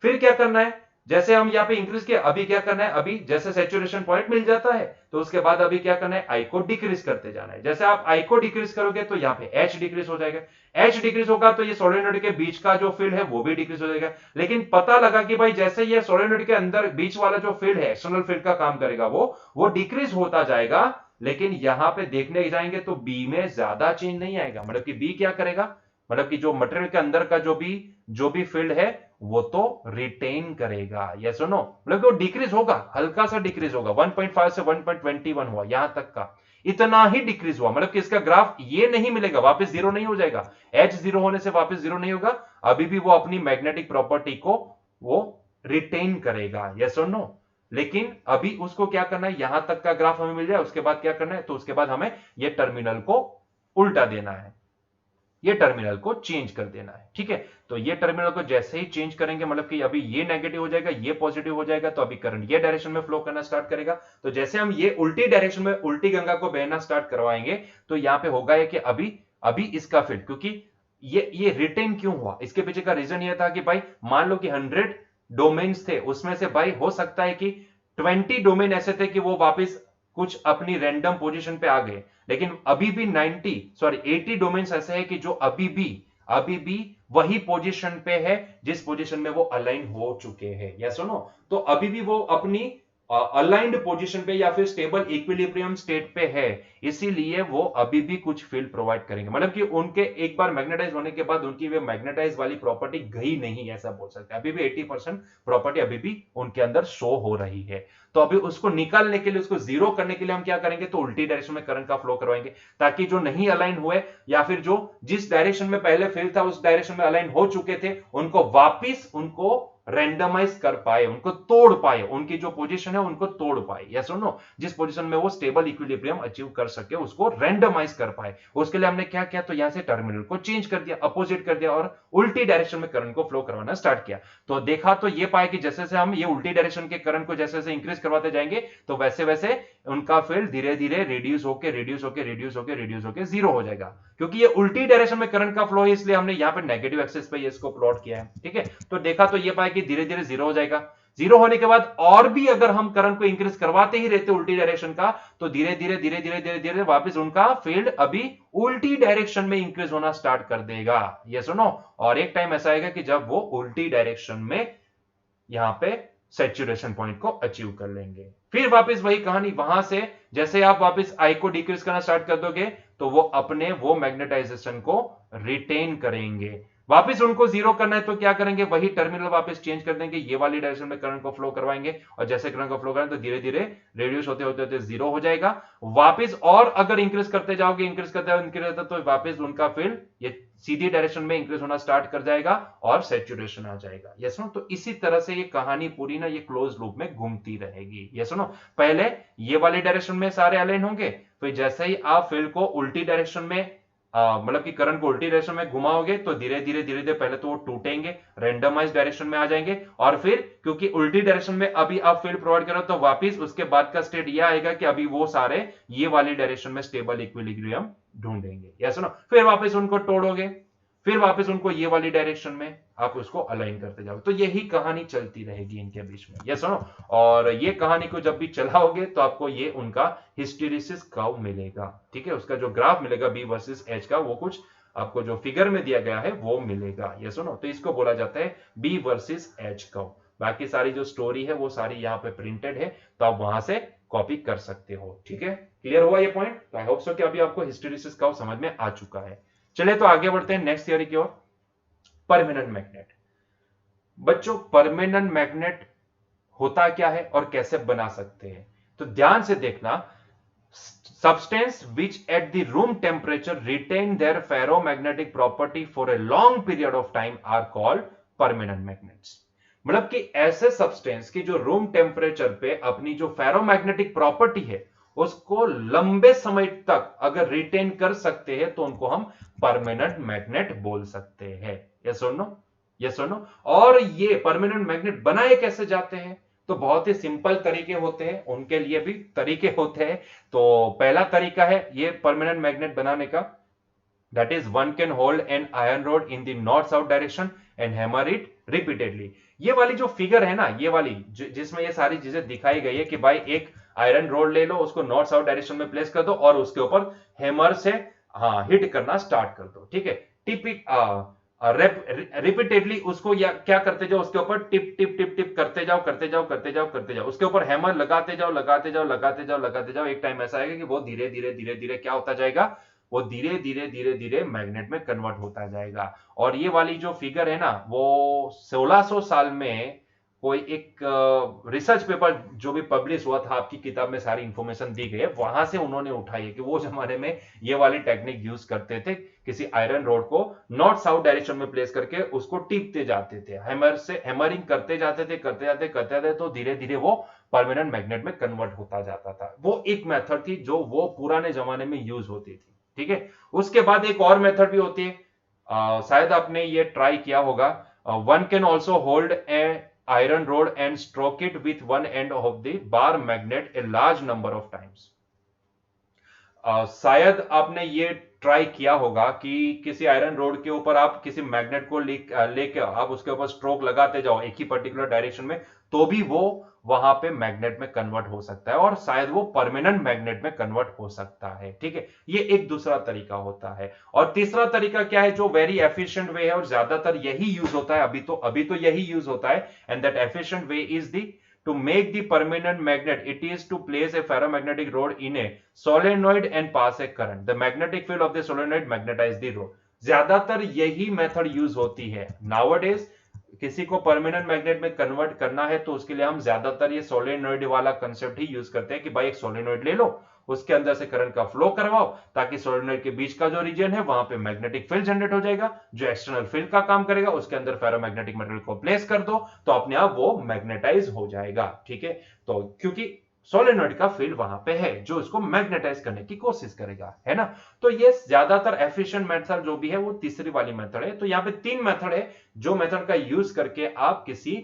फिर क्या करना है, जैसे हम यहाँ पे इंक्रीज किया, अभी क्या करना है, अभी जैसे सैचुरेशन पॉइंट मिल जाता है तो उसके बाद अभी क्या करना है, आई को डिक्रीज करते जाना है। जैसे आप आई को डिक्रीज करोगे तो यहाँ पे एच डिक्रीज हो जाएगा, एच डिक्रीज होगा तो ये सोलेनोइड के बीच का जो फील्ड है वो भी डिक्रीज हो जाएगा। लेकिन पता लगा कि भाई जैसे ये सोलेनोइड के अंदर बीच वाला जो फील्ड है, एक्सटर्नल फील्ड का काम करेगा, वो डिक्रीज होता जाएगा। लेकिन यहां पे देखने जाएंगे तो बी में ज्यादा चेंज नहीं आएगा। मतलब कि बी क्या करेगा, मतलब कि जो मटेरियल के अंदर का जो भी फील्ड है वो तो रिटेन करेगा। यस और नो? मतलब वो डिक्रीज होगा, हल्का सा डिक्रीज होगा, 1.5 से 1.21 हुआ यहां तक का। इतना ही डिक्रीज हुआ, मतलब कि इसका ग्राफ ये नहीं मिलेगा, वापस जीरो नहीं हो जाएगा, एच जीरो होने से वापस जीरो नहीं होगा, अभी भी वो अपनी मैग्नेटिक प्रॉपर्टी को वो रिटेन करेगा, यस और नो। लेकिन अभी उसको क्या करना है, यहां तक का ग्राफ हमें मिल जाए, उसके बाद क्या करना है, तो उसके बाद हमें ये टर्मिनल को उल्टा देना है, ये टर्मिनल को चेंज कर देना है, ठीक है। तो ये टर्मिनल को जैसे ही चेंज करेंगे, मतलब कि अभी ये नेगेटिव हो जाएगा, ये पॉजिटिव हो जाएगा, तो अभी करंट ये डायरेक्शन में फ्लो करना स्टार्ट करेगा। तो जैसे हम ये उल्टी डायरेक्शन में उल्टी गंगा को बहना स्टार्ट करवाएंगे, तो यहां पे होगा ये कि अभी अभी इसका फील्ड, क्योंकि ये रिटेन क्यों हुआ, इसके पीछे का रीजन ये था कि भाई मान लो कि 100 डोमेन्स थे, उसमें से भाई हो सकता है कि 20 डोमेन ऐसे थे कि वो वापस कुछ अपनी रैंडम पोजीशन पे आ गए, लेकिन अभी भी 80 डोमेन्स ऐसे हैं कि जो अभी भी वही पोजीशन पे है जिस पोजीशन में वो अलाइन हो चुके हैं, या सुनो, तो अभी भी वो अपनी अलाइंड पोजीशन पे या फिर स्टेबल इक्विलिब्रियम स्टेट पे है, इसीलिए वो अभी भी कुछ फील्ड प्रोवाइड करेंगे, मतलब कि उनके एक बार मैग्नेटाइज होने के बाद उनकी वो मैग्नेटाइज वाली प्रॉपर्टी गई नहीं, ऐसा बोल सकते हैं, अभी भी 80% प्रॉपर्टी अभी भी उनके अंदर शो हो रही है। तो अभी उसको निकालने के लिए, उसको जीरो करने के लिए हम क्या करेंगे, तो उल्टी डायरेक्शन में करंट का फ्लो करवाएंगे, ताकि जो नहीं अलाइन हुए या फिर जो जिस डायरेक्शन में पहले फील्ड था उस डायरेक्शन में अलाइन हो चुके थे, उनको वापिस उनको रैंडमाइज कर पाए, उनको तोड़ पाए, उनकी जो पोजीशन है उनको तोड़ पाए, यस और नो, जिस पोजीशन में वो स्टेबल इक्विलिब्रियम अचीव कर सके उसको रैंडमाइज कर पाए। उसके लिए हमने क्या किया, तो यहां से टर्मिनल को चेंज कर दिया, अपोजिट कर दिया और उल्टी डायरेक्शन में करंट को फ्लो करवाना स्टार्ट किया। तो देखा तो ये पाया कि जैसे जैसे हम ये उल्टी डायरेक्शन के करंट को जैसे जैसे इंक्रीज करवाते जाएंगे, तो वैसे वैसे उनका फील्ड धीरे धीरे रिड्यूस होकर रिड्यूस होकर रिड्यूस होकर रिड्यूस होकर जीरो हो जाएगा, क्योंकि ये उल्टी डायरेक्शन में करंट का फ्लो है, इसलिए हमने यहां पे नेगेटिव एक्सिस पे इसको प्लॉट किया है, ठीक है। तो देखा तो ये पाया कि धीरे धीरे जीरो हो जाएगा, जीरो होने के बाद और भी अगर हम करंट को इंक्रीज करवाते ही रहते उल्टी डायरेक्शन का, तो धीरे धीरे धीरे धीरे धीरे धीरे वापस उनका फील्ड अभी उल्टी डायरेक्शन में इंक्रीज होना स्टार्ट कर देगा, ये सुनो। और एक टाइम ऐसा आएगा कि जब वो उल्टी डायरेक्शन में यहां पे सैचुरेशन पॉइंट को अचीव कर लेंगे। फिर वापस वही कहानी, वहां से जैसे आप वापस आई को डिक्रीज करना स्टार्ट कर दोगे, तो वो अपने वो मैग्नेटाइजेशन को रिटेन करेंगे। वापस उनको जीरो करना है तो क्या करेंगे, वही टर्मिनल वापस चेंज कर देंगे, ये वाली डायरेक्शन में करंट को फ्लो करवाएंगे, और जैसे करंट को फ्लो करेंगे तो धीरे धीरे रिड्यूस होते होते होते जीरो हो जाएगा। वापस और अगर इंक्रीज करते जाओगे, इंक्रीज करते इंक्रीज करते, तो वापस उनका फील्ड ये सीधी डायरेक्शन में इंक्रीज होना स्टार्ट कर जाएगा और सैचुरेशन आ जाएगा, यस नो। तो इसी तरह से ये कहानी पूरी ना ये क्लोज लूप में घूमती रहेगी, यस नो। पहले ये वाली डायरेक्शन में सारे अलाइन होंगे, फिर जैसे ही आप फील्ड को उल्टी डायरेक्शन में मतलब कि करंट को उल्टी डायरेक्शन में घुमाओगे, तो धीरे धीरे धीरे धीरे पहले तो वो टूटेंगे, रैंडमाइज डायरेक्शन में आ जाएंगे, और फिर क्योंकि उल्टी डायरेक्शन में अभी आप फील्ड प्रोवाइड करो, तो वापस उसके बाद का स्टेट ये आएगा कि अभी वो सारे ये वाली डायरेक्शन में स्टेबल इक्विलिब्रियम ढूंढेंगे, यस नो। फिर वापस उनको तोड़ोगे, फिर वापस उनको ये वाली डायरेक्शन में आप उसको अलाइन करते जाओगे, तो यही कहानी चलती रहेगी इनके बीच में, यस नो। और ये कहानी को जब भी चलाओगे तो आपको ये उनका हिस्टेरिसिस कर्व मिलेगा, ठीक है, उसका जो ग्राफ मिलेगा बी वर्सेस एच का, वो कुछ आपको जो फिगर में दिया गया है वो मिलेगा, यस नो। तो इसको बोला जाता है बी वर्सेस एच कर्व। बाकी सारी जो स्टोरी है वो सारी यहाँ पे प्रिंटेड है, तो आप वहां से कॉपी कर सकते हो, ठीक है। क्लियर हुआ ये पॉइंट? तो आई होप सो कि अभी आपको हिस्टेरिसिस कर्व समझ में आ चुका है। चलिए तो आगे बढ़ते हैं नेक्स्ट थियरी की ओर, परमानेंट मैग्नेट। बच्चों परमानेंट मैग्नेट होता क्या है और कैसे बना सकते हैं, तो ध्यान से देखना। substance which at the room temperature retain their ferromagnetic property for a long period of time are called permanent magnets। मतलब कि ऐसे सब्सटेंस की जो रूम टेम्परेचर पे अपनी जो फेरोमैग्नेटिक प्रॉपर्टी है उसको लंबे समय तक अगर रिटेन कर सकते हैं, तो उनको हम परमानेंट मैग्नेट बोल सकते हैं, यस और नो, यस और नो। और ये परमानेंट मैग्नेट बनाए कैसे जाते हैं, तो बहुत ही सिंपल तरीके होते हैं, उनके लिए भी तरीके होते हैं। तो पहला तरीका है ये परमानेंट मैग्नेट बनाने का, that is one can hold an iron rod in the north south direction and hammer it repeatedly। ये वाली जो फिगर है ना, ये वाली जिसमें ये सारी चीजें दिखाई गई है कि भाई एक आयरन रोड ले लो, उसको नॉर्थ साउथ डायरेक्शन में प्लेस कर दो और उसके ऊपर हैमर से हिट करना स्टार्ट कर दो, ठीक है। टिपिक रिपीटेडली उसको या क्या करते जाओ, उसके ऊपर टिप टिप टिप टिप करते जाओ करते जाओ करते जाओ करते जाओ, उसके ऊपर हैमर लगाते जाओ लगाते जाओ लगाते जाओ लगाते जाओ। एक टाइम ऐसा आएगा कि वो धीरे धीरे धीरे धीरे क्या होता जाएगा, वो धीरे धीरे धीरे धीरे मैग्नेट में कन्वर्ट होता जाएगा। और ये वाली जो फिगर है ना, वो 1600 साल में कोई एक रिसर्च पेपर जो भी पब्लिश हुआ था, आपकी किताब में सारी इंफॉर्मेशन दी गई है, वहां से उन्होंने उठाई है कि वो जमाने में ये वाली टेक्निक यूज करते थे, किसी आयरन रोड को नॉर्थ साउथ डायरेक्शन में प्लेस करके उसको टीपते जाते थे, हैमर से हैमरिंग करते जाते तो धीरे धीरे वो परमानेंट मैग्नेट में कन्वर्ट होता जाता था। वो एक मेथड थी जो वो पुराने जमाने में यूज होती थी। ठीक है, उसके बाद एक और मेथड भी होती है, शायद आपने ये ट्राई किया होगा। One can also hold a iron rod and stroke it with one end of the bar magnet a large number of times। शायद आपने ये ट्राई किया होगा कि किसी आयरन रोड के ऊपर आप किसी मैग्नेट को लेके आप उसके ऊपर स्ट्रोक लगाते जाओ एक ही पर्टिकुलर डायरेक्शन में, तो भी वो वहां पे मैग्नेट में कन्वर्ट हो सकता है और शायद वो परमानेंट मैग्नेट में कन्वर्ट हो सकता है। ठीक है, ये एक दूसरा तरीका होता है। और तीसरा तरीका क्या है जो वेरी एफिशिएंट वे है और ज्यादातर यही यूज होता है, अभी तो यही यूज होता है, and that efficient way is the to make the permanent magnet, it is to place a ferromagnetic rod in a solenoid and pass a current. The magnetic field of the solenoid magnetize the rod। ज्यादातर यही method use होती है nowadays. किसी को permanent magnet में convert करना है तो उसके लिए हम ज्यादातर ये सोलेनोइड वाला कंसेप्ट ही यूज करते हैं कि भाई एक सोलेनोइड ले लो, उसके अंदर से करंट का फ्लो करवाओ, ताकि सोलेनोइड के बीच का जो रीजन है वहां पे मैग्नेटिक फील्ड जनरेट हो जाएगा, जो एक्सटर्नल फील्ड का काम करेगा, उसके अंदर फेरोमैग्नेटिक मटेरियल को प्लेस कर दो तो अपने आप वो मैग्नेटाइज हो जाएगा। ठीक है, तो क्योंकि सोलेनोइड का फील्ड वहां पे है जो इसको मैग्नेटाइज करने की कोशिश करेगा, है ना। तो ये ज्यादातर एफिशिएंट मेथड जो भी है वो तीसरी वाली मेथड है। तो यहाँ पे तीन मेथड है जो मेथड का यूज करके आप किसी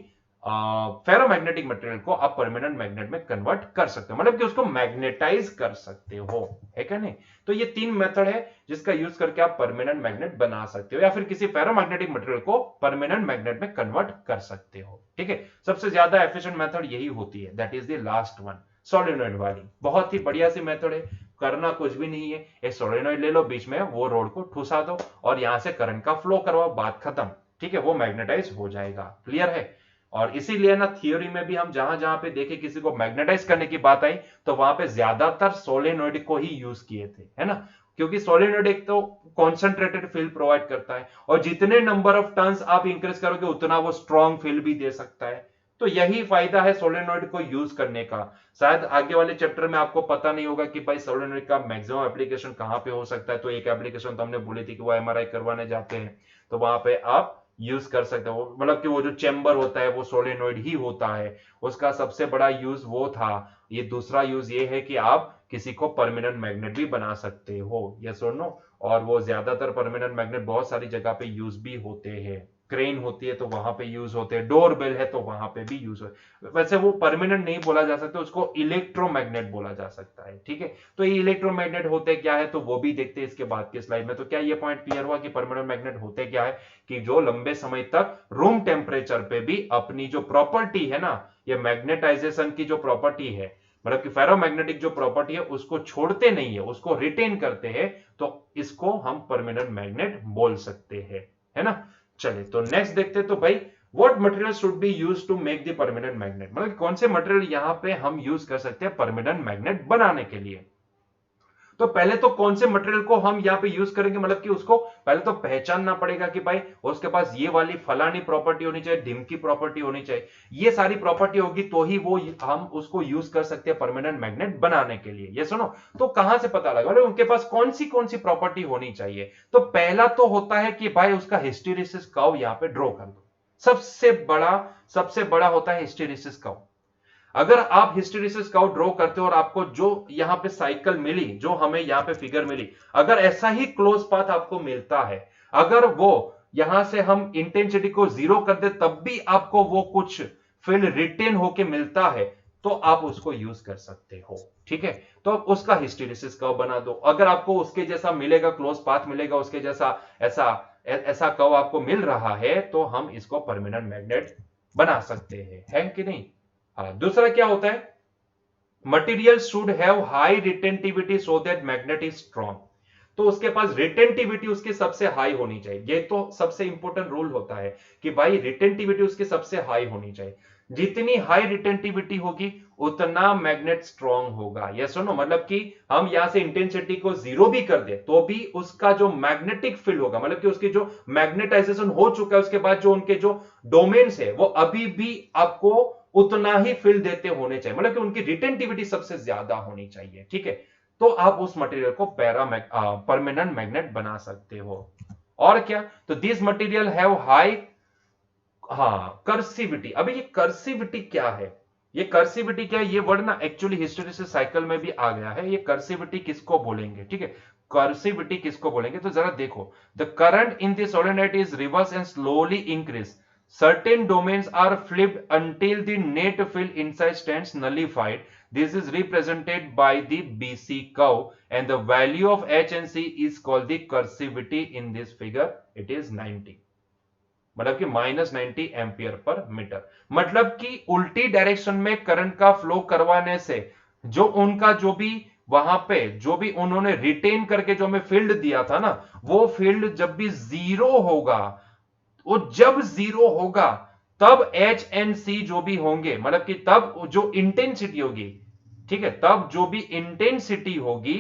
फेरोमैग्नेटिक मटेरियल को आप परमानेंट मैग्नेट में कन्वर्ट कर सकते हो, मतलब कि उसको मैग्नेटाइज कर सकते हो, है क्या नहीं। तो ये तीन मेथड है जिसका यूज करके आप परमानेंट मैग्नेट बना सकते हो या फिर किसी फेरोमैग्नेटिक मटेरियल को परमानेंट मैग्नेट में कन्वर्ट कर सकते हो। ठीक है, सबसे ज्यादा एफिशिएंट मेथड यही होती है, that is the last one, solenoid वाली। बहुत ही बढ़िया सी मेथड है, करना कुछ भी नहीं है, एक सोलेनोइड ले लो, बीच में वो रोड को ठुसा दो और यहां से करंट का फ्लो करवाओ, बात खत्म। ठीक है, वो मैग्नेटाइज हो जाएगा। क्लियर है। और इसीलिए ना थियोरी में भी हम जहां जहां पे देखे किसी को मैग्नेटाइज करने की बात आई तो वहां पे ज्यादातर सोलेनोइड को ही यूज किए थे, है ना, क्योंकि सोलेनोइड एक तो कॉन्सेंट्रेटेड फील्ड प्रोवाइड करता है और जितने नंबर ऑफ टर्न्स आप इंक्रीज करोगे उतना वो स्ट्रॉन्ग फील्ड भी दे सकता है। तो यही फायदा है सोलेनोइड को यूज करने का। शायद आगे वाले चैप्टर में आपको पता नहीं होगा कि भाई सोलेनोइड का मैक्सिमम एप्लीकेशन कहां पे हो सकता है। तो एक एप्लीकेशन तो हमने बोली थी कि वो एमआरआई करवाने जाते हैं तो वहां पे आप यूज कर सकते हो, मतलब कि वो जो चेंबर होता है वो सोलेनोइड ही होता है, उसका सबसे बड़ा यूज वो था। ये दूसरा यूज ये है कि आप किसी को परमानेंट मैग्नेट भी बना सकते हो, यस और नो। और वो ज्यादातर परमानेंट मैग्नेट बहुत सारी जगह पे यूज भी होते हैं, क्रेन होती है तो वहां पे यूज होते हैं, डोर बेल है तो वहां पे भी यूज हो। वैसे वो परमानेंट नहीं बोला जा सकता, उसको इलेक्ट्रोमैग्नेट बोला जा सकता है। ठीक है, तो ये इलेक्ट्रोमैग्नेट होते क्या है तो वो भी देखते हैं इसके बाद के स्लाइड में। तो क्या ये पॉइंट क्लियर हुआ कि परमानेंट मैग्नेट होते क्या है, कि जो लंबे समय तक रूम टेम्परेचर पे भी अपनी जो प्रॉपर्टी है ना, ये मैग्नेटाइजेशन की जो प्रॉपर्टी है, मतलब कि फेरोमैग्नेटिक जो प्रॉपर्टी है उसको छोड़ते नहीं है, उसको रिटेन करते हैं, तो इसको हम परमानेंट मैग्नेट बोल सकते हैं, है ना। चलिए तो नेक्स्ट देखते हैं। तो भाई what material should be used to make the permanent magnet, मतलब कौन से मटेरियल यहां पे हम यूज कर सकते हैं परमानेंट मैग्नेट बनाने के लिए। तो पहले तो कौन से मटेरियल को हम यहाँ पे यूज करेंगे, मतलब कि उसको पहले तो पहचानना पड़ेगा कि भाई उसके पास ये वाली फलानी प्रॉपर्टी होनी चाहिए, ढिमकी प्रॉपर्टी होनी चाहिए, ये सारी प्रॉपर्टी होगी तो ही वो हम उसको यूज कर सकते हैं परमानेंट मैग्नेट बनाने के लिए। ये सुनो, तो कहां से पता लगा उनके पास कौन सी प्रॉपर्टी होनी चाहिए। तो पहला तो होता है कि भाई उसका हिस्टेरिसिस कर्व यहां पे ड्रॉ कर दो। सबसे बड़ा होता है हिस्टेरिसिस कर्व। अगर आप हिस्टेरिसिस कर्व ड्रॉ करते हो और आपको जो यहां पे साइकिल मिली, जो हमें यहां पे फिगर मिली, अगर ऐसा ही क्लोज पाथ आपको मिलता है, अगर वो यहां से हम इंटेंसिटी को 0 कर दे तब भी आपको वो कुछ फील्ड रिटेन होके मिलता है तो आप उसको यूज कर सकते हो। ठीक है, तो आप उसका हिस्टेरिसिस कर्व बना दो। अगर आपको उसके जैसा मिलेगा, क्लोज पाथ मिलेगा, उसके जैसा ऐसा कर्व आपको मिल रहा है तो हम इसको परमानेंट मैग्नेट बना सकते हैं, है कि नहीं। दूसरा क्या होता है, material should have high retentivity so that magnet is strong. तो उसके पास रिटेंटिविटी उसकी सबसे हाई होनी चाहिए, ये तो सबसे इंपॉर्टेंट रूल होता है कि भाई रिटेंटिविटी उसकी सबसे हाई होनी चाहिए। जितनी हाई रिटेंटिविटी होगी उतना मैग्नेट स्ट्रांग होगा। यस सुनो, मतलब कि हम यहां से इंटेंसिटी को जीरो भी कर दे तो भी उसका जो मैग्नेटिक फील्ड होगा, मतलब कि उसकी जो मैग्नेटाइजेशन हो चुका है उसके बाद जो उनके जो डोमेन्स है वो अभी भी आपको उतना ही फील्ड देते होने चाहिए, मतलब कि उनकी रिटेंटिविटी सबसे ज्यादा होनी चाहिए। ठीक है, तो आप उस मटेरियल को परमानेंट मैग्नेट बना सकते हो। और क्या, तो दिस मटेरियल हैव हाई, हाँ, कर्सिविटी। अभी ये कर्सिविटी क्या है, ये कर्सिविटी क्या है, ये वर्ड ना एक्चुअली हिस्टोरिसिस साइकिल में भी आ गया है। ये कर्सिविटी किसको बोलेंगे, ठीक है, कर्सिविटी किसको बोलेंगे, तो जरा देखो, the current in the solenoid is reverse and slowly increase, certain domains are flipped until the net field inside stands nullified. This is represented by the BC curve and the value of H and C is called the cursivity in this figure. It is 90, मतलब कि -90 ampere per metre. मतलब कि उल्टी direction में current का flow करवाने से जो उनका जो भी वहां पे जो भी उन्होंने रिटेन करके जो हमें फील्ड दिया था ना, वो फील्ड जब भी जीरो होगा, वो जब जीरो होगा तब एच एंड सी जो भी होंगे, मतलब कि तब जो इंटेंसिटी होगी, ठीक है, तब जो भी इंटेंसिटी होगी,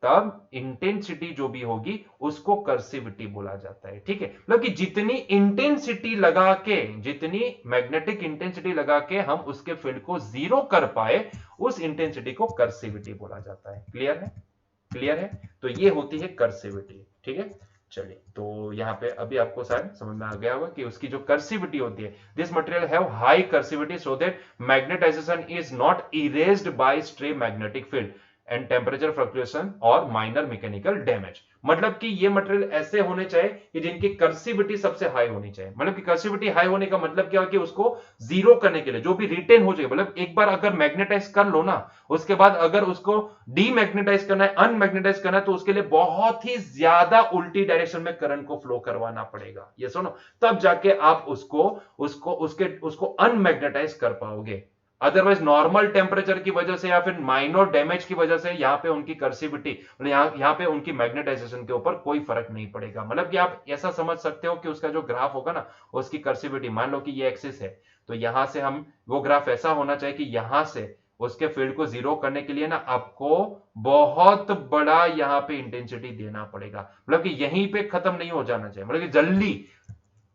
तब इंटेंसिटी जो भी होगी उसको कर्सिविटी बोला जाता है। ठीक है, मतलब कि जितनी इंटेंसिटी लगा के, जितनी मैग्नेटिक इंटेंसिटी लगा के हम उसके फील्ड को जीरो कर पाए, उस इंटेंसिटी को कर्सिविटी बोला जाता है। क्लियर है, क्लियर है, तो ये होती है कर्सिविटी। ठीक है, चलिए, तो यहां पे अभी आपको शायद समझ में आ गया होगा कि उसकी जो कर्सिविटी होती है, this material have high coercivity so that magnetisation is not erased by stray magnetic field and temperature fluctuation और माइनर मैकेनिकल डैमेज। मतलब कि ये मटेरियल ऐसे होने चाहिए कि जिनकी कर्सिविटी सबसे हाई होनी चाहिए। मतलब कि कर्सिविटी हाई होने का मतलब क्या है कि उसको जीरो करने के लिए जो भी रिटेन हो जाए, मतलब एक बार अगर मैग्नेटाइज कर लो ना, उसके बाद अगर उसको डीमैग्नेटाइज करना है, अनमैग्नेटाइज करना है, तो उसके लिए बहुत ही ज्यादा उल्टी डायरेक्शन में करंट को फ्लो करवाना पड़ेगा। ये सुनो, तब जाके आप उसको उसको उसके उसको अनमैग्नेटाइज कर पाओगे। अदरवाइज नॉर्मल टेम्परेचर की वजह से या फिर माइनर डैमेज की वजह से यहां पे उनकी कर्सिविटी, यहां पे उनकी मैग्नेटाइजेशन के ऊपर कोई फर्क नहीं पड़ेगा। मतलब कि आप ऐसा समझ सकते हो कि उसका जो ग्राफ होगा ना, उसकी कर्सिविटी, मान लो कि ये एक्सिस है, तो यहां से हम वो ग्राफ ऐसा होना चाहिए कि यहां से उसके फील्ड को जीरो करने के लिए ना आपको बहुत बड़ा यहां पे इंटेंसिटी देना पड़ेगा। मतलब कि यहीं पे खत्म नहीं हो जाना चाहिए, मतलब कि जल्दी,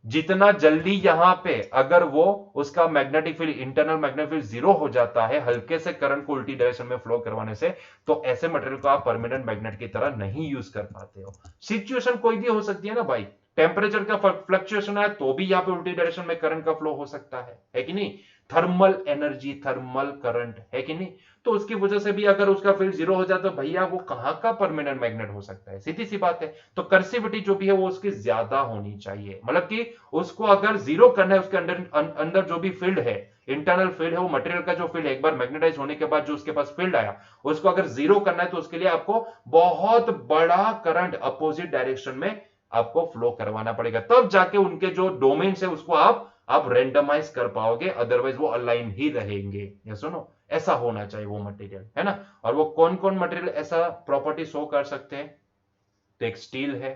जितना जल्दी यहां पे अगर वो उसका magnetic field, internal magnetic field zero हो जाता है हल्के से करंट को उल्टी डायरेक्शन में फ्लो करवाने से, तो ऐसे मटेरियल को आप परमानेंट मैग्नेट की तरह नहीं यूज कर पाते हो। सिचुएशन कोई भी हो सकती है ना भाई, टेम्परेचर का फ्लक्चुएशन है तो भी यहां पे उल्टी डायरेक्शन में करंट का फ्लो हो सकता है कि नहीं, थर्मल एनर्जी, थर्मल करंट, है कि नहीं, तो उसकी वजह से भी अगर उसका फील्ड जीरो हो जाए तो भैया वो कहां का परमानेंट मैग्नेट हो सकता है, सीधी सी बात है। तो कर्सिविटी जो भी है वो उसकी ज्यादा होनी चाहिए, मतलब कि उसको अगर जीरो करना है, उसके अंदर अंदर जो भी फील्ड है, इंटरनल फील्ड है, वो मटेरियल का जो फील्ड है, एक बार मैग्नेटाइज होने के बाद जो उसके पास फील्ड आया, उसको अगर जीरो करना है तो उसके लिए आपको बहुत बड़ा करंट अपोजिट डायरेक्शन में आपको फ्लो करवाना पड़ेगा, तब जाके उनके जो डोमेन्स है उसको आप रेंडमाइज कर पाओगे, अदरवाइज वो अलाइन ही रहेंगे। ये सुनो, ऐसा होना चाहिए वो मटेरियल, है ना। और वो कौन कौन मटेरियल ऐसा प्रॉपर्टी शो कर सकते हैं, तो एक स्टील है,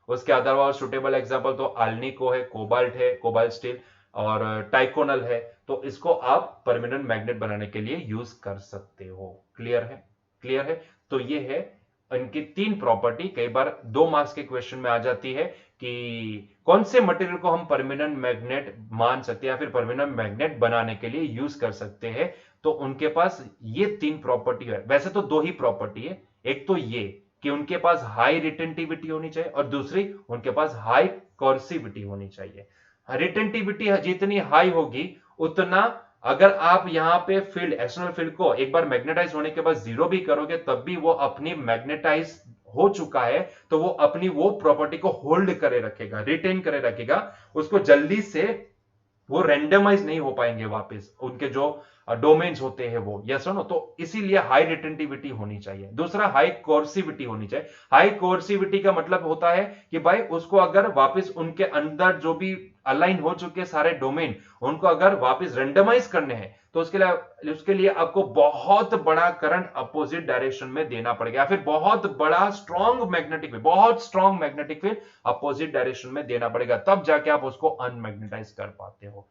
उसके अलावा सुटेबल एग्जांपल तो आल्निको है, कोबाल्ट है, कोबाल्ट स्टील, और टाइकोनल है, तो इसको आप परमानेंट मैग्नेट बनाने के लिए यूज कर सकते हो। क्लियर है, क्लियर है, तो ये है इनकी तीन प्रॉपर्टी। कई बार 2 मार्क्स के क्वेश्चन में आ जाती है कि कौन से मटेरियल को हम परमानेंट मैग्नेट मान सकते हैं या फिर परमानेंट मैग्नेट बनाने के लिए यूज कर सकते हैं, तो उनके पास ये 3 प्रॉपर्टी है। वैसे तो 2 ही प्रॉपर्टी है, एक तो ये कि उनके पास हाई रिटेंटिविटी होनी चाहिए और दूसरी उनके पास हाई कर्सिविटी होनी चाहिए। रिटेंटिविटी जितनी हाई होगी उतना, अगर आप यहां पे फील्ड, एक्सटर्नल फील्ड को एक बार मैग्नेटाइज होने के बाद जीरो भी करोगे तब भी वो अपनी मैग्नेटाइज हो चुका है, तो वो अपनी वो प्रॉपर्टी को होल्ड करे रखेगा, रिटेन करे रखेगा, उसको जल्दी से वो रेंडमाइज नहीं हो पाएंगे वापस, उनके जो डोमेन्स होते हैं वो। यस नो, तो इसीलिए हाई रिटेंटिविटी होनी चाहिए। दूसरा हाई कोर्सिविटी होनी चाहिए। हाई कोर्सिविटी का मतलब होता है कि भाई उसको अगर वापस उनके अंदर जो भी अलाइन हो चुके सारे डोमेन, उनको अगर वापस रेंडमाइज करने हैं तो उसके लिए आपको बहुत बड़ा करंट अपोजिट डायरेक्शन में देना पड़ेगा, या फिर बहुत बड़ा स्ट्रॉन्ग मैग्नेटिक फील्ड, बहुत strong magnetic field opposite direction में देना पड़ेगा, तब जाके आप उसको अनमैग्नेटाइज कर पाते हो।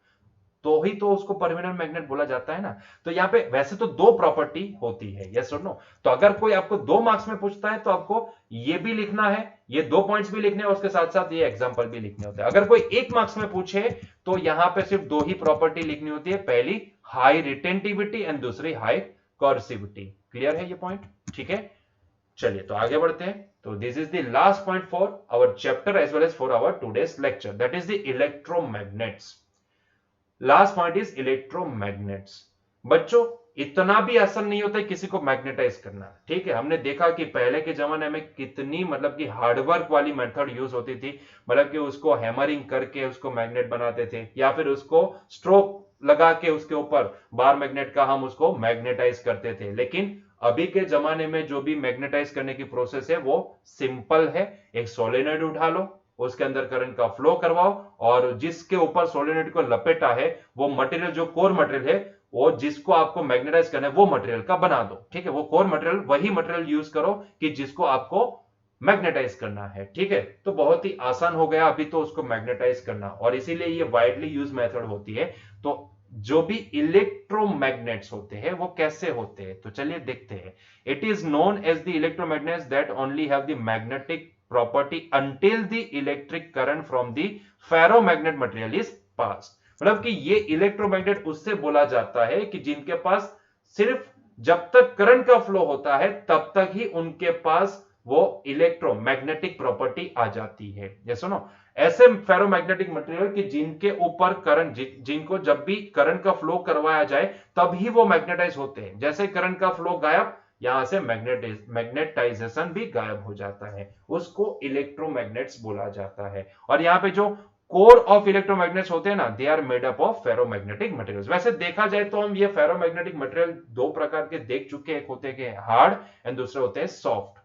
तो ही तो उसको परमानेंट मैग्नेट बोला जाता है ना। तो यहाँ पे वैसे तो दो प्रॉपर्टी होती है, यस और नो। तो अगर कोई आपको 2 मार्क्स में पूछता है तो आपको ये भी लिखना है, ये 2 पॉइंट्स भी लिखने हैं, उसके साथ साथ ये एग्जांपल भी लिखने होते हैं। अगर कोई 1 मार्क्स में पूछे तो यहां पे सिर्फ 2 ही प्रॉपर्टी लिखनी होती है, पहली हाई रिटेंटिविटी एंड दूसरी हाई कर्सिविटी। क्लियर है ये पॉइंट? ठीक है, चलिए तो आगे बढ़ते हैं। तो this is the last point for our chapter as well as for our today's lecture, that is the electromagnets. Last point is electromagnets. बच्चों इतना भी आसान नहीं होता है किसी को मैग्नेटाइज करना, ठीक है। हमने देखा कि पहले के जमाने में कितनी मतलब कि हार्डवर्क वाली मेथड यूज होती थी, मतलब कि उसको हैमरिंग करके उसको मैग्नेट बनाते थे, या फिर उसको स्ट्रोक लगा के उसके ऊपर बार मैग्नेट का हम उसको मैग्नेटाइज करते थे। लेकिन अभी के जमाने में जो भी मैग्नेटाइज करने की प्रोसेस है वो सिंपल है। एक सोलेनॉइड उठा लो, उसके अंदर करंट का फ्लो करवाओ, और जिसके ऊपर सोलेनॉइड को लपेटा है वो मटेरियल, जो कोर मटेरियल है, वो जिसको आपको मैग्नेटाइज करना है वो मटेरियल का बना दो, ठीक है। वो कोर मटेरियल, वही मटेरियल यूज करो कि जिसको आपको मैग्नेटाइज करना है, ठीक है। तो बहुत ही आसान हो गया अभी तो उसको मैग्नेटाइज करना, और इसीलिए ये वाइडली यूज मेथड होती है। तो जो भी इलेक्ट्रोमैग्नेट्स होते हैं वो कैसे होते हैं, तो चलिए देखते हैं। It is known as the electromagnets that only have the magnetic property until the electric current from the ferromagnet material is passed। मतलब कि ये इलेक्ट्रोमैग्नेट उससे बोला जाता है कि जिनके पास सिर्फ जब तक करंट का फ्लो होता है तब तक ही उनके पास वो इलेक्ट्रोमैग्नेटिक प्रॉपर्टी आ जाती है। ये सुनो, ऐसे फेरोमैग्नेटिक मटेरियल कि जिनके ऊपर करंट, जिनको जब भी करंट का फ्लो करवाया जाए तभी वो मैग्नेटाइज होते हैं। जैसे करंट का फ्लो गायब, यहां से मैग्नेटाइजेशन भी गायब हो जाता है, उसको इलेक्ट्रोमैग्नेट्स बोला जाता है। और यहां पे जो कोर ऑफ इलेक्ट्रोमैग्नेट्स होते हैं ना, they are made up of ferromagnetic materials. वैसे देखा जाए तो हम ये फेरोमैग्नेटिक मटेरियल दो प्रकार के देख चुके हैं, एक होते हैं हार्ड एंड दूसरे होते हैं सॉफ्ट।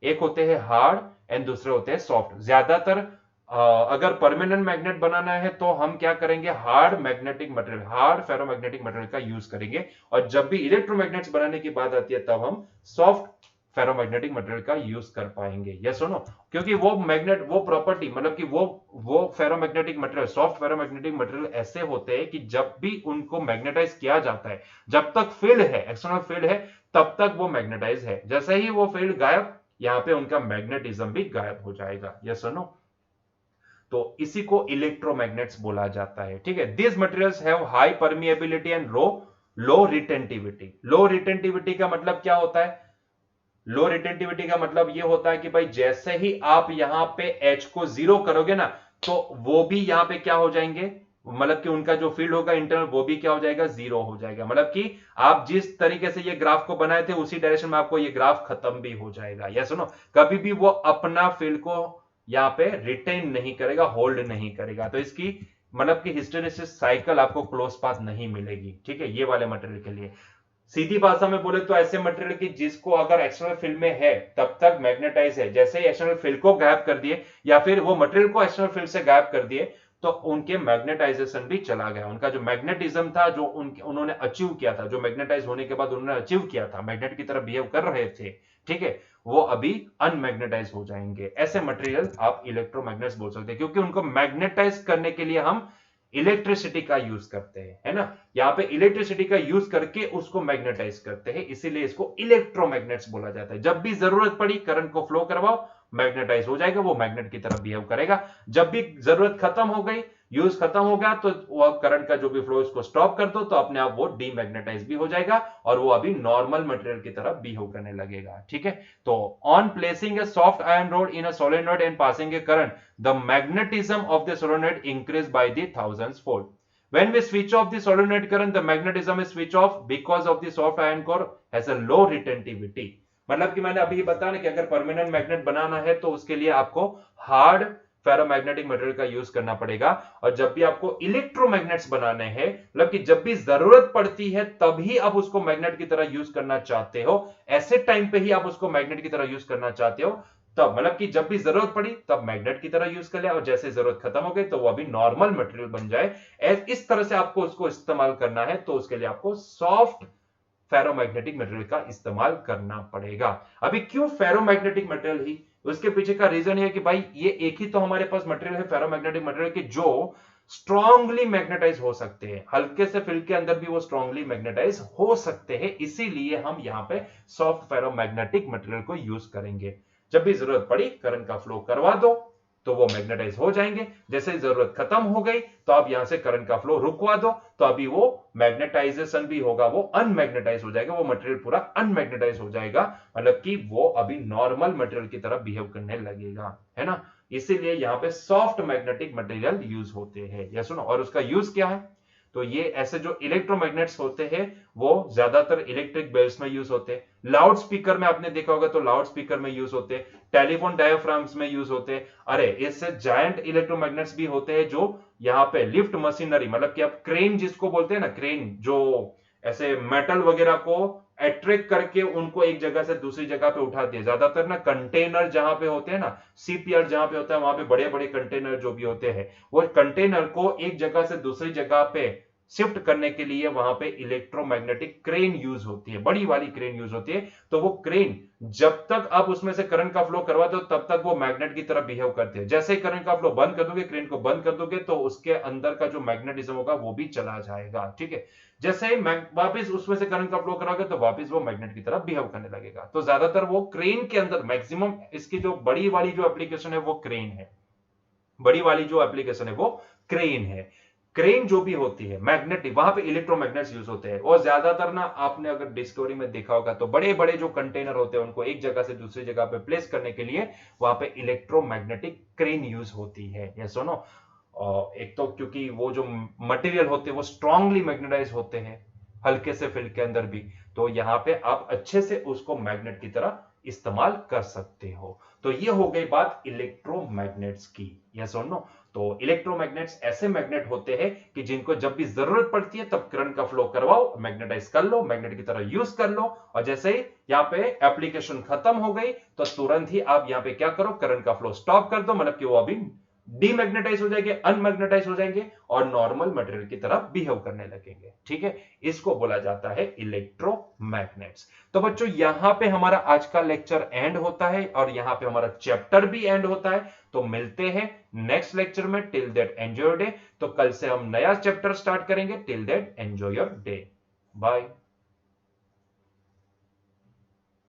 एक होते हैं हार्ड एंड दूसरे होते हैं सॉफ्ट। ज्यादातर अगर परमानेंट मैग्नेट बनाना है तो हम क्या करेंगे, hard magnetic material, hard ferromagnetic material का यूज करेंगे। और जब भी इलेक्ट्रोमैग्नेट्स बनाने की बात आती है तब हम सॉफ्ट फेरोमैग्नेटिक मटेरियल का यूज कर पाएंगे। यस सुनो, क्योंकि वो मैग्नेट, वो प्रॉपर्टी, मतलब कि वो ferromagnetic material, soft ferromagnetic material ऐसे होते हैं कि जब भी उनको मैग्नेटाइज किया जाता है, जब तक फील्ड है, एक्सटर्नल फील्ड है, तब तक वो मैग्नेटाइज है। जैसे ही वो फील्ड गायब, यहां पे उनका मैग्नेटिज्म भी गायब हो जाएगा। यस सुनो, तो इसी को इलेक्ट्रोमैग्नेट्स बोला जाता है, ठीक है। This materials have high permeability and low retentivity. Low retentivity का मतलब क्या होता है? लो रिटेंटिविटी का मतलब ये होता है कि भाई जैसे ही आप यहां पे H को 0 करोगे ना, तो वो भी यहां पे क्या हो जाएंगे, मतलब कि उनका जो फील्ड होगा इंटरनल, वो भी क्या हो जाएगा, 0 हो जाएगा। मतलब कि आप जिस तरीके से ये ग्राफ को बनाए थे उसी डायरेक्शन में आपको ये ग्राफ खत्म भी हो जाएगा। या सुनो, कभी भी वो अपना फील्ड को यहाँ पे रिटेन नहीं करेगा, होल्ड नहीं करेगा। तो इसकी मतलब कि हिस्टेरेसिस साइकिल आपको क्लोज पाथ नहीं मिलेगी, ठीक है, ये वाले मटेरियल के लिए। सीधी भाषा में बोले तो ऐसे मटेरियल की जिसको अगर एक्सटर्नल फील्ड में है तब तक मैग्नेटाइज है, जैसे ही एक्सटर्नल फील्ड को गायब कर दिए या फिर वो मटेरियल को एक्सटर्नल फील्ड से गायब कर दिए तो उनके मैग्नेटाइजेशन भी चला गया। उनका जो मैग्नेटिज्म था, जो उन्होंने अचीव किया था, जो मैग्नेटाइज होने के बाद उन्होंने अचीव किया था, मैग्नेट की तरह बिहेव कर रहे थे, ठीक है, वो अभी अनमैग्नेटाइज हो जाएंगे। ऐसे मटेरियल आप इलेक्ट्रोमैग्नेट्स बोल सकते हैं, क्योंकि उनको मैग्नेटाइज करने के लिए हम इलेक्ट्रिसिटी का यूज करते हैं, है ना। यहां पे इलेक्ट्रिसिटी का यूज करके उसको मैग्नेटाइज करते हैं, इसीलिए इसको इलेक्ट्रोमैग्नेट्स बोला जाता है। जब भी जरूरत पड़ी करंट को फ्लो करवाओ, मैग्नेटाइज हो जाएगा, वो मैग्नेट की तरह बिहेव करेगा। जब भी जरूरत खत्म हो गई, यूज खत्म हो गया, तो वो करंट का जो भी फ्लो उसको स्टॉप कर दो, तो अपने आप वो डीमैग्नेटाइज भी हो जाएगा और वो अभी नॉर्मल मटेरियल की तरह बिहेव करने लगेगा, ठीक है। तो on placing A soft iron rod in a solenoid and passing A current, the magnetism of the solenoid increased by the thousands fold. When we switch off the solenoid current, the magnetism is switch off because of the soft iron core has a low retentivity. मतलब कि मैंने अभी बताया ना कि अगर permanent magnet बनाना है तो उसके लिए आपको हार्ड फेरोमैग्नेटिक मटेरियल का यूज करना पड़ेगा। और जब भी आपको इलेक्ट्रोमैग्नेट्स बनाने हैं, मतलब कि जब भी जरूरत पड़ती है तभी आप उसको मैग्नेट की तरह यूज करना चाहते हो, ऐसे टाइम पे ही आप उसको मैग्नेट की तरह यूज करना चाहते हो, तब मतलब कि जब भी जरूरत पड़ी तब मैग्नेट की तरह यूज कर लिया, और जैसे जरूरत खत्म हो गई तो वो अभी नॉर्मल मटेरियल बन जाए। इस तरह से आपको उसको इस्तेमाल करना है, तो उसके लिए आपको सॉफ्ट फेरोमैग्नेटिक मटेरियल का इस्तेमाल करना पड़ेगा। अभी क्यों फेरोमैग्नेटिक मटेरियल ही, उसके पीछे का रीजन है कि भाई ये एक ही तो हमारे पास मटेरियल है फेरोमैग्नेटिक मटेरियल की जो स्ट्रांगली मैग्नेटाइज हो सकते हैं, हल्के से फील्ड के अंदर भी वो स्ट्रांगली मैग्नेटाइज हो सकते हैं, इसीलिए हम यहाँ पे सॉफ्ट फेरोमैग्नेटिक मटेरियल को यूज करेंगे। जब भी जरूरत पड़ी करंट का फ्लो करवा दो तो वो मैग्नेटाइज हो जाएंगे, जैसे जरूरत खत्म हो गई तो आप यहां से करंट का फ्लो रुकवा दो तो अभी वो मैग्नेटाइजेशन भी होगा, वो अनमैग्नेटाइज हो जाएगा, वो मटेरियल पूरा अनमैग्नेटाइज हो जाएगा, मतलब कि वो अभी नॉर्मल मटेरियल की तरह बिहेव करने लगेगा, है ना। इसीलिए यहां पे सॉफ्ट मैग्नेटिक मटेरियल यूज होते हैं, या सुनो, और उसका यूज क्या है, तो ये ऐसे जो इलेक्ट्रोमैग्नेट्स होते हैं वो ज्यादातर इलेक्ट्रिक बेल्स में यूज होते हैं, लाउड स्पीकर में आपने देखा होगा तो लाउड स्पीकर में यूज होते हैं, टेलीफोन डायफ्राम्स में यूज होते हैं। अरे इससे जायंट इलेक्ट्रोमैग्नेट्स भी होते हैं जो यहाँ पे लिफ्ट मशीनरी, मतलब कि आप क्रेन जिसको बोलते हैं ना, क्रेन जो ऐसे मेटल वगैरह को अट्रैक्ट करके उनको एक जगह से दूसरी जगह पे उठाते हैं, ज्यादातर ना कंटेनर जहां पे होते हैं ना, सीपीआर जहां पे होता है वहां पे बड़े बड़े कंटेनर जो भी होते हैं, वो कंटेनर को एक जगह से दूसरी जगह पे शिफ्ट करने के लिए वहां पे इलेक्ट्रोमैग्नेटिक क्रेन यूज होती है, बड़ी वाली क्रेन यूज होती है। तो वो क्रेन जब तक आप उसमें से करंट का फ्लो करवाते हो तब तक वो मैग्नेट की तरह बिहेव करते हैं, जैसे ही करंट का फ्लो बंद कर दोगे, क्रेन को बंद कर दोगे, तो उसके अंदर का जो मैग्नेटिज्म होगा वो भी चला जाएगा, ठीक है। जैसे ही वापिस उसमें से करंट का फ्लो कराओगे तो वापिस वो मैग्नेट की तरह बिहेव करने लगेगा। तो ज्यादातर वो क्रेन के अंदर मैक्सिमम इसकी जो बड़ी वाली जो एप्लीकेशन है वो क्रेन है, बड़ी वाली जो एप्लीकेशन है वो क्रेन है। क्रेन जो भी होती है मैग्नेटिक, वहां पे इलेक्ट्रोमैग्नेट्स यूज होते हैं, और ज्यादातर ना आपने अगर डिस्कवरी में देखा होगा तो बड़े बड़े जो कंटेनर होते हैं उनको एक जगह से दूसरी जगह पे प्लेस करने के लिए वहां पे इलेक्ट्रोमैग्नेटिक क्रेन यूज होती है, ये सुनो। और एक तो क्योंकि वो जो मटेरियल होते हैं वो स्ट्रांगली मैग्नेटाइज होते हैं हल्के से फील्ड के अंदर भी, तो यहां पे आप अच्छे से उसको मैग्नेट की तरह इस्तेमाल कर सकते हो। तो ये हो गई बात इलेक्ट्रोमैग्नेट्स की, यस और नो। तो इलेक्ट्रोमैग्नेट्स ऐसे मैग्नेट होते हैं कि जिनको जब भी जरूरत पड़ती है तब करंट का फ्लो करवाओ, मैग्नेटाइज कर लो, मैग्नेट की तरह यूज कर लो, और जैसे ही यहाँ पे एप्लीकेशन खत्म हो गई तो तुरंत ही आप यहाँ पे क्या करो, करंट का फ्लो स्टॉप कर दो, मतलब कि वो अभी डीमैग्नेटाइज हो जाएंगे, अनमैग्नेटाइज हो जाएंगे और नॉर्मल मटेरियल की तरह बिहेव करने लगेंगे, ठीक है। इसको बोला जाता है इलेक्ट्रोमैग्नेट्स। तो बच्चों यहां पे हमारा आज का लेक्चर एंड होता है और यहां पे हमारा चैप्टर भी एंड होता है। तो मिलते हैं नेक्स्ट लेक्चर में, till that enjoy your day. तो कल से हम नया चैप्टर स्टार्ट करेंगे, till that enjoy your day, bye.